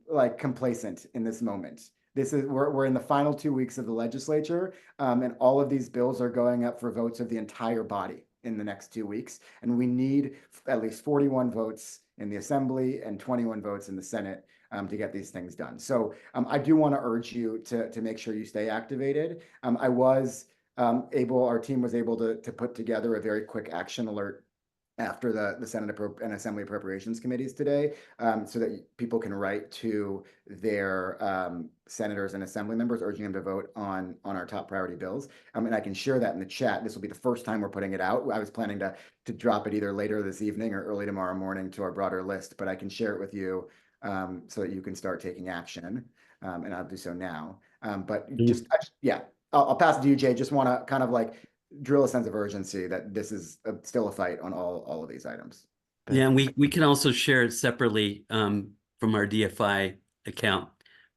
like complacent in this moment. We're in the final 2 weeks of the legislature, and all of these bills are going up for votes of the entire body in the next 2 weeks. And we need at least 41 votes in the Assembly and 21 votes in the Senate to get these things done. So I do want to urge you to make sure you stay activated. Our team was able to put together a very quick action alert after the Senate and Assembly Appropriations Committees today, so that people can write to their senators and Assembly members urging them to vote on our top priority bills. And I can share that in the chat. This will be the first time we're putting it out. I was planning to drop it either later this evening or early tomorrow morning to our broader list, but I can share it with you so that you can start taking action, and I'll do so now. I'll pass it to you, Jay. Just want to kind of like drill a sense of urgency that this is still a fight on all of these items. Yeah, and we can also share it separately from our DFI account.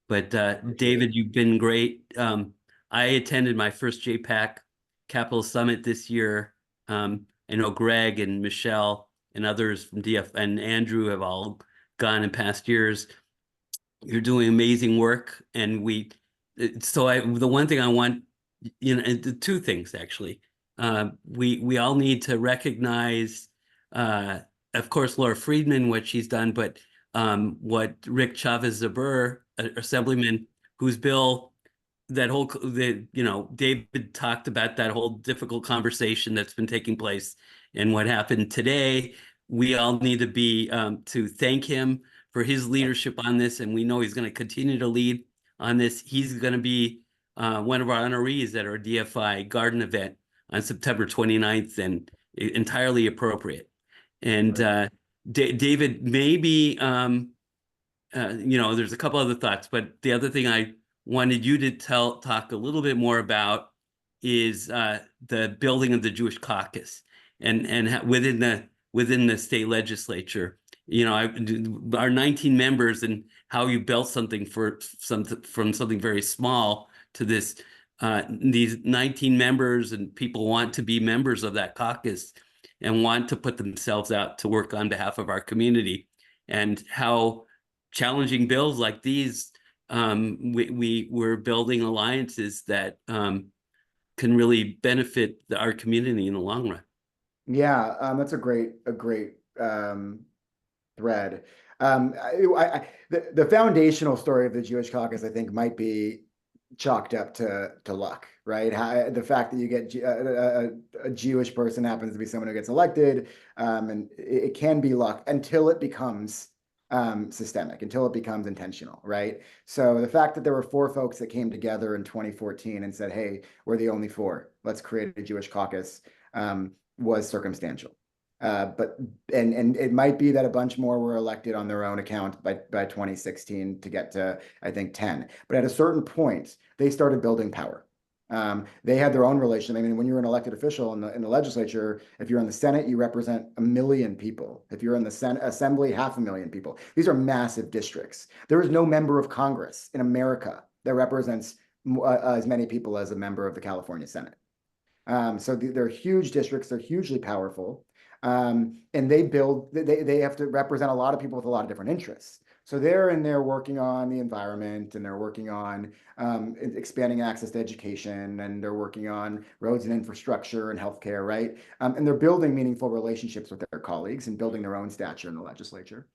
But David, you've been great. I attended my first JPAC Capitol Summit this year. I know Greg and Michelle and others from DF and Andrew have all gone in past years. You're doing amazing work, and the one thing I want, the two things actually. We all need to recognize, of course, Laura Friedman, what she's done, but what Rick Chavez-Zabur, Assemblyman, whose bill, David talked about that whole difficult conversation that's been taking place and what happened today. We all need to be to thank him for his leadership on this, and we know he's going to continue to lead on this. He's going to be one of our honorees at our DFI Garden event on September 29th, and entirely appropriate. And David, maybe, there's a couple other thoughts, but the other thing I wanted you to talk a little bit more about is the building of the Jewish caucus and within the state legislature. Our 19 members and how you built something from something very small to this. These 19 members and people want to be members of that caucus and want to put themselves out to work on behalf of our community, and how challenging bills like these, we're building alliances that can really benefit our community in the long run. Yeah, that's a great thread. The foundational story of the Jewish caucus, I think, might be chalked up to luck, right? The fact that you get a Jewish person happens to be someone who gets elected, and it can be luck until it becomes systemic, until it becomes intentional, right? So the fact that there were 4 folks that came together in 2014 and said, hey, we're the only 4, let's create a Jewish caucus, was circumstantial. But it might be that a bunch more were elected on their own account by 2016 to get to, I think, 10. But at a certain point, they started building power. They had their own relation. I mean, when you're an elected official in the legislature, if you're in the Senate, you represent 1 million people. If you're in the Assembly, 500,000 people. These are massive districts. There is no member of Congress in America that represents as many people as a member of the California Senate. So they're huge districts. They're hugely powerful. And they have to represent a lot of people with a lot of different interests. So they're in there working on the environment, and they're working on expanding access to education, and they're working on roads and infrastructure and healthcare, right? And they're building meaningful relationships with their colleagues and building their own stature in the legislature.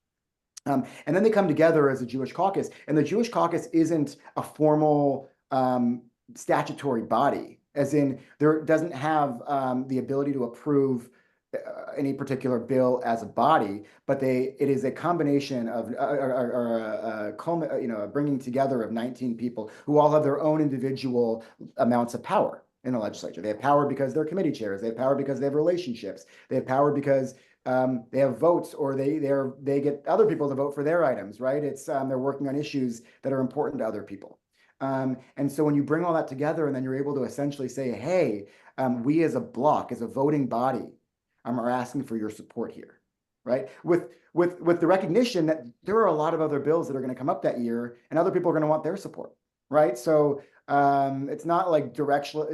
And then they come together as a Jewish caucus, and the Jewish caucus isn't a formal statutory body, as in there doesn't have the ability to approve any particular bill as a body, but it is a combination of a bringing together of 19 people who all have their own individual amounts of power in the legislature. They have power because they're committee chairs. They have power because they have relationships. They have power because they have votes, or they get other people to vote for their items, right? It's they're working on issues that are important to other people. And so when you bring all that together, and then you're able to essentially say, hey, we as a block, as a voting body, are asking for your support here, right? With the recognition that there are a lot of other bills that are going to come up that year, and other people are going to want their support, right? So it's not like directly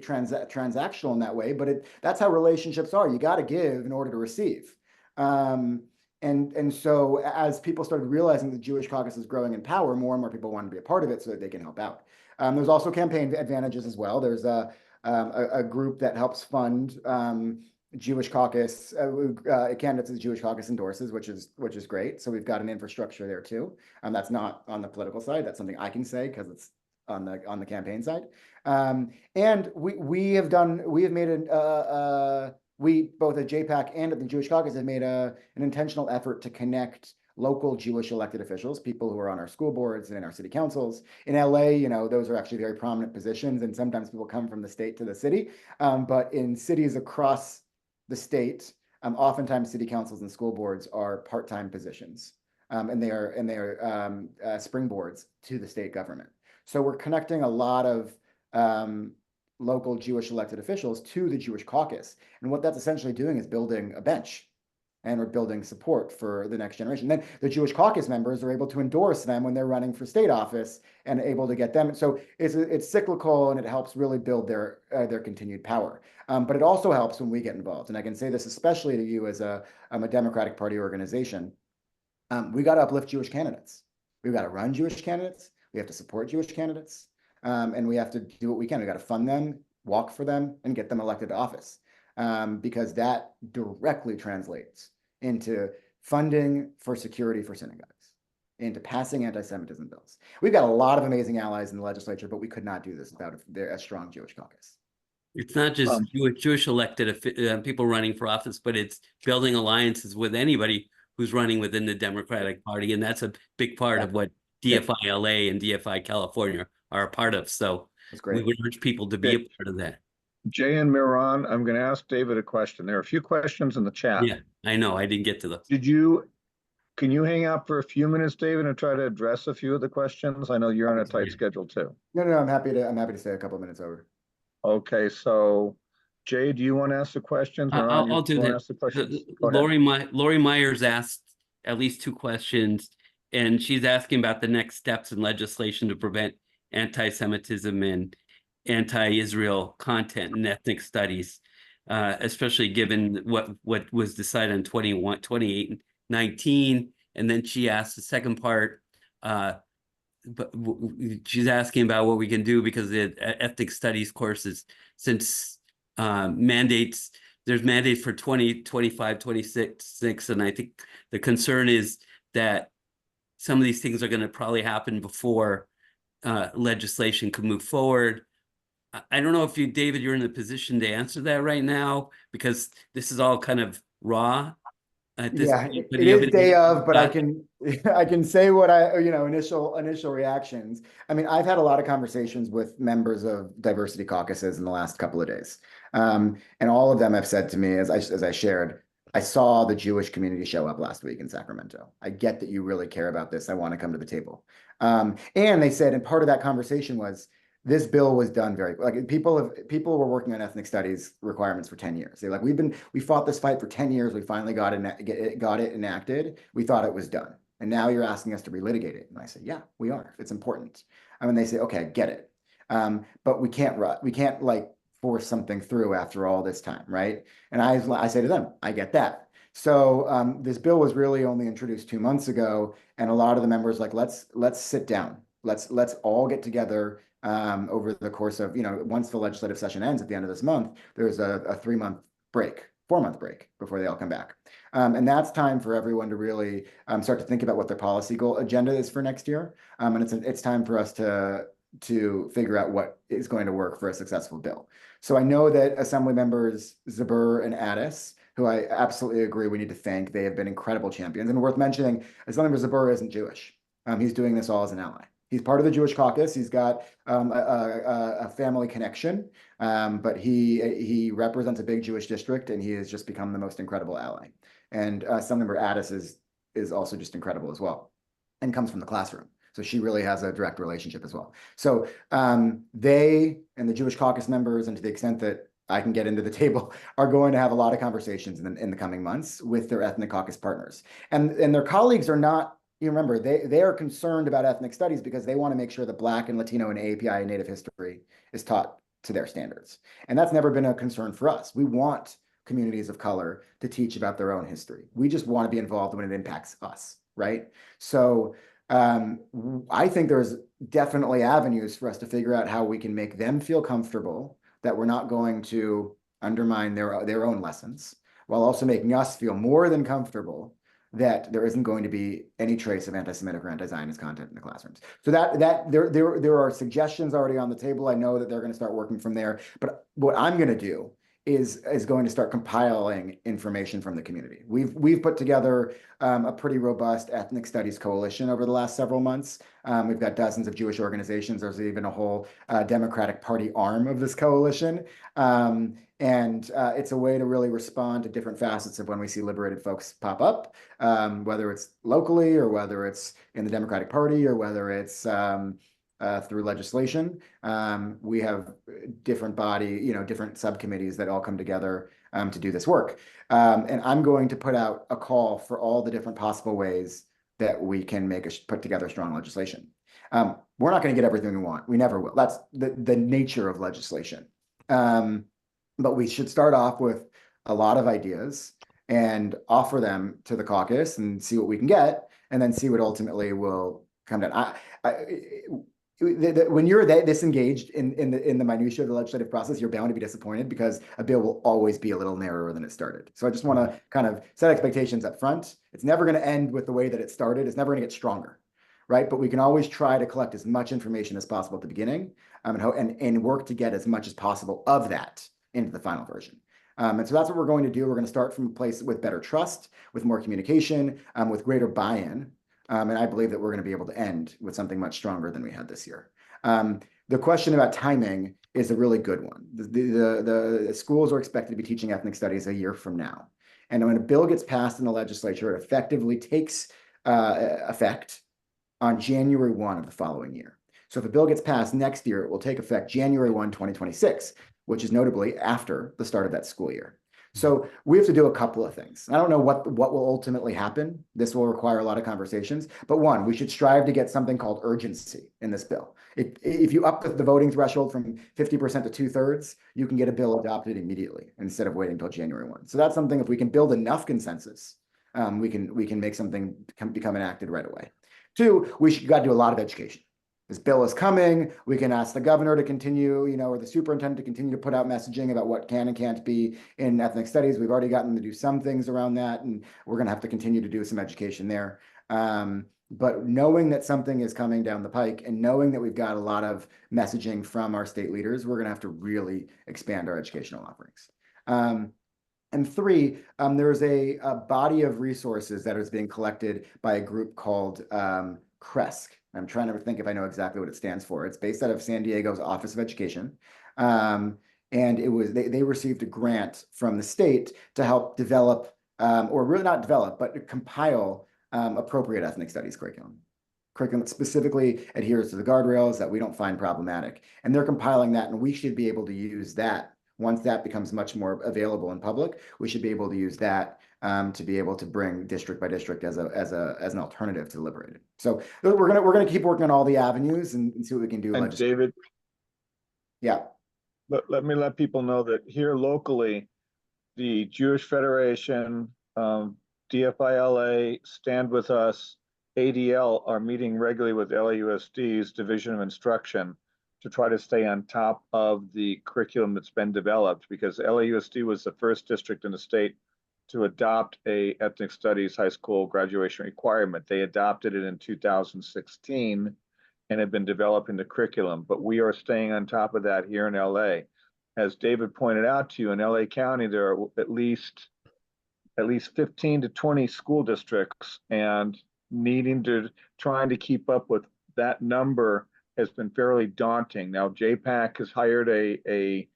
transactional in that way, but that's how relationships are. You got to give in order to receive. And so as people started realizing the Jewish caucus is growing in power, more and more people wanted to be a part of it so that they can help out. There's also campaign advantages as well. There's a group that helps fund Jewish caucus candidates the Jewish caucus endorses, which is great. So we've got an infrastructure there too. That's not on the political side. That's something I can say because it's on the campaign side. And we have made both at JPAC and at the Jewish caucus have made an intentional effort to connect local Jewish elected officials, people who are on our school boards and in our city councils. In LA, those are actually very prominent positions, and sometimes people come from the state to the city. But in cities across the state, oftentimes city councils and school boards are part-time positions, and they are springboards to the state government. So we're connecting a lot of local Jewish elected officials to the Jewish caucus, and what that's essentially doing is building a bench. and are building support for the next generation. Then the Jewish caucus members are able to endorse them when they're running for state office and able to get them. So it's cyclical, and it helps really build their continued power. But it also helps when we get involved. And I can say this especially to you as a Democratic Party organization. We got to uplift Jewish candidates. We've got to run Jewish candidates. We have to support Jewish candidates. And we have to do what we can. We got to fund them, walk for them, and get them elected to office. Because that directly translates into funding for security for synagogues, into passing anti-Semitism bills. We've got a lot of amazing allies in the legislature, but we could not do this without a strong Jewish caucus. It's not just Jewish elected people running for office, but it's building alliances with anybody who's running within the Democratic Party. And that's a big part of what DFI LA and DFI California are a part of. So we would urge people to be a part of that. Jay and Miran, I'm going to ask David a question. There are a few questions in the chat. Yeah, I know. I didn't get to those. Can you hang out for a few minutes, David, and try to address a few of the questions? I know you're on a tight schedule too. No, I'm happy to stay a couple of minutes over. Okay, so Jay, do you want to ask the questions? I'll do that. Lori Myers asked at least 2 questions, and she's asking about the next steps in legislation to prevent anti-Semitism and anti-Israel content in ethnic studies, especially given what was decided in 2019. And then she asked the second part, but she's asking about what we can do because the ethnic studies courses, since there's mandates for 2025, 26, and I think the concern is that some of these things are going to probably happen before legislation could move forward. I don't know if David, you're in a position to answer that right now, because this is all kind of raw at this point. It is day of, but I can say what initial reactions. I mean, I've had a lot of conversations with members of diversity caucuses in the last couple of days. And all of them have said to me, as I shared, I saw the Jewish community show up last week in Sacramento. I get that you really care about this. I want to come to the table. And they said, and part of that conversation was, this bill was done people were working on ethnic studies requirements for 10 years. They're like, we fought this fight for 10 years. We finally got it enacted. We thought it was done. And now you're asking us to relitigate it. And I said, yeah, we are. It's important. And they say, okay, I get it. But we can't like force something through after all this time, right? And I say to them, I get that. So this bill was really only introduced 2 months ago. And a lot of the members like, let's sit down. Let's all get together over the course of, once the legislative session ends at the end of this month, there's a 4-month break before they all come back. And that's time for everyone to really start to think about what their policy goal agenda is for next year. And it's time for us to figure out what is going to work for a successful bill. So I know that Assembly members Zabur and Addis, who I absolutely agree we need to thank, they have been incredible champions. And worth mentioning, Assemblymember Zabur isn't Jewish. He's doing this all as an ally. He's part of the Jewish caucus. He's got a family connection, but he represents a big Jewish district, and he has just become the most incredible ally. And Assemblymember Addis is also just incredible as well, and comes from the classroom. So she really has a direct relationship as well. So they and the Jewish caucus members, and to the extent that I can get into the table, are going to have a lot of conversations in the coming months with their ethnic caucus partners. And their colleagues are not. You remember, they are concerned about ethnic studies because they want to make sure that Black and Latino and API and Native history is taught to their standards. And that's never been a concern for us. We want communities of color to teach about their own history. We just want to be involved when it impacts us, right? So I think there's definitely avenues for us to figure out how we can make them feel comfortable that we're not going to undermine their own lessons, while also making us feel more than comfortable that there isn't going to be any trace of anti-Semitic or anti-Zionist content in the classrooms. So there are suggestions already on the table. I know that they're going to start working from there. But what I'm going to do is going to start compiling information from the community. We've put together a pretty robust ethnic studies coalition over the last several months. We've got dozens of Jewish organizations. There's even a whole Democratic Party arm of this coalition. And it's a way to really respond to different facets of when we see liberated folks pop up, whether it's locally or whether it's in the Democratic Party or whether it's through legislation. We have different different subcommittees that all come together to do this work. And I'm going to put out a call for all the different possible ways that we can put together strong legislation. We're not going to get everything we want. We never will. That's the nature of legislation. But we should start off with a lot of ideas and offer them to the caucus and see what we can get, and then see what ultimately will come down. When you're this engaged in the minutiae of the legislative process, you're bound to be disappointed because a bill will always be a little narrower than it started. So I just want to kind of set expectations up front. It's never going to end with the way that it started. It's never going to get stronger, right? But we can always try to collect as much information as possible at the beginning, and work to get as much as possible of that into the final version. And so that's what we're going to do. We're going to start from a place with better trust, with more communication, with greater buy-in. And I believe that we're going to be able to end with something much stronger than we had this year. The question about timing is a really good one. The schools are expected to be teaching ethnic studies a year from now. And when a bill gets passed in the legislature, it effectively takes effect on January 1 of the following year. So if a bill gets passed next year, it will take effect January 1, 2026, which is notably after the start of that school year. So we have to do a couple of things. I don't know what will ultimately happen. This will require a lot of conversations. But one, we should strive to get something called urgency in this bill. If you up the voting threshold from 50% to 2/3, you can get a bill adopted immediately instead of waiting until January 1. So that's something, if we can build enough consensus, we can make something become enacted right away. Two, we got to do a lot of education. This bill is coming. We can ask the governor to continue, or the superintendent to continue to put out messaging about what can and can't be in ethnic studies. We've already gotten to do some things around that, and we're going to have to continue to do some education there. But knowing that something is coming down the pike and knowing that we've got a lot of messaging from our state leaders, we're going to have to really expand our educational offerings. And three, there's a body of resources that is being collected by a group called CRESC. I'm trying to think if I know exactly what it stands for. It's based out of San Diego's Office of Education. And they received a grant from the state to help develop, or really not develop, but compile appropriate ethnic studies curriculum that specifically adheres to the guardrails that we don't find problematic. And they're compiling that, and we should be able to use that. Once that becomes much more available in public, we should be able to use that to be able to bring district by district as an alternative to deliberated. So we're gonna keep working on all the avenues and see what we can do. And David, yeah, let me let people know that here locally, the Jewish Federation, DFILA, Stand With Us, ADL are meeting regularly with LAUSD's Division of Instruction to try to stay on top of the curriculum that's been developed, because LAUSD was the first district in the state to adopt a ethnic studies high school graduation requirement. They adopted it in 2016 and have been developing the curriculum, but we are staying on top of that here in LA. As David pointed out to you, in LA County, there are at least 15 to 20 school districts, and trying to keep up with that number has been fairly daunting. Now, JPAC has hired a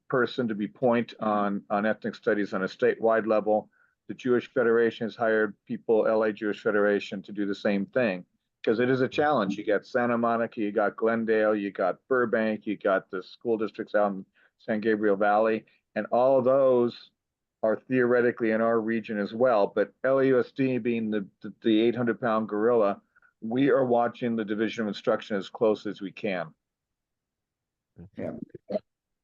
person to be point on ethnic studies on a statewide level. The Jewish Federation has hired people, LA Jewish Federation, to do the same thing, because it is a challenge. You got Santa Monica, you got Glendale, you got Burbank, you got the school districts out in San Gabriel Valley, and all of those are theoretically in our region as well. But LAUSD being the 800-pound gorilla, we are watching the Division of Instruction as close as we can. Yeah.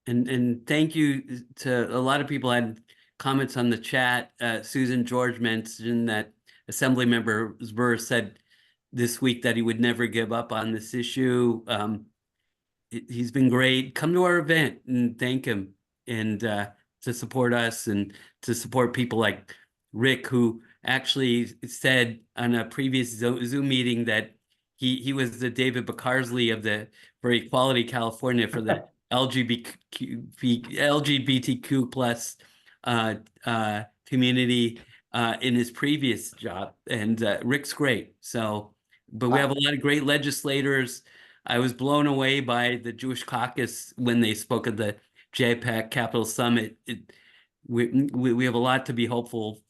And thank you to a lot of people had comments on the chat. Susan George mentioned that Assemblymember Burr said this week that he would never give up on this issue. He's been great. Come to our event and thank him, and to support us and to support people like Rick, who actually said on a previous Zoom meeting that he was the David Bocarsly for Equality California for the LGBTQ plus community in his previous job. And Rick's great. So, but we have a lot of great legislators. I was blown away by the Jewish caucus when they spoke at the JPAC Capital Summit. We have a lot to be hopeful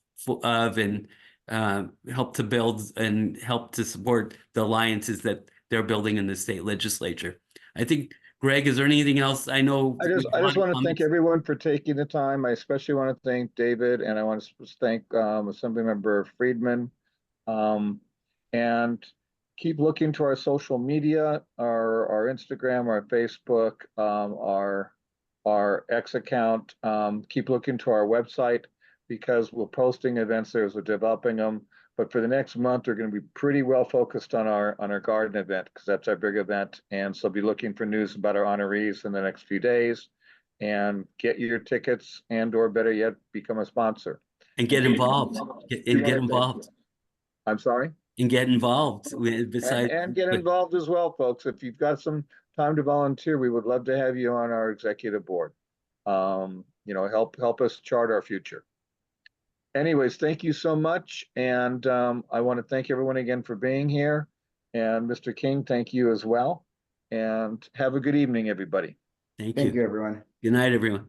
of, and help to build and help to support the alliances that they're building in the state legislature. I think, Greg, is there anything else? I know. I just want to thank everyone for taking the time. I especially want to thank David, and I want to thank Assemblymember Friedman. And keep looking to our social media, our Instagram, our Facebook, our X account. Keep looking to our website because we're posting events there as we're developing them. But for the next month, we're going to be pretty well focused on our garden event because that's our big event. And so be looking for news about our honorees in the next few days and get your tickets and or better yet, become a sponsor. And get involved. Get involved. I'm sorry? And get involved besides and get involved as well, folks. If you've got some time to volunteer, we would love to have you on our executive board. Help us chart our future. Anyways, thank you so much. And I want to thank everyone again for being here. And Mr. King, thank you as well. And have a good evening, everybody. Thank Thank you, everyone. Good night, everyone.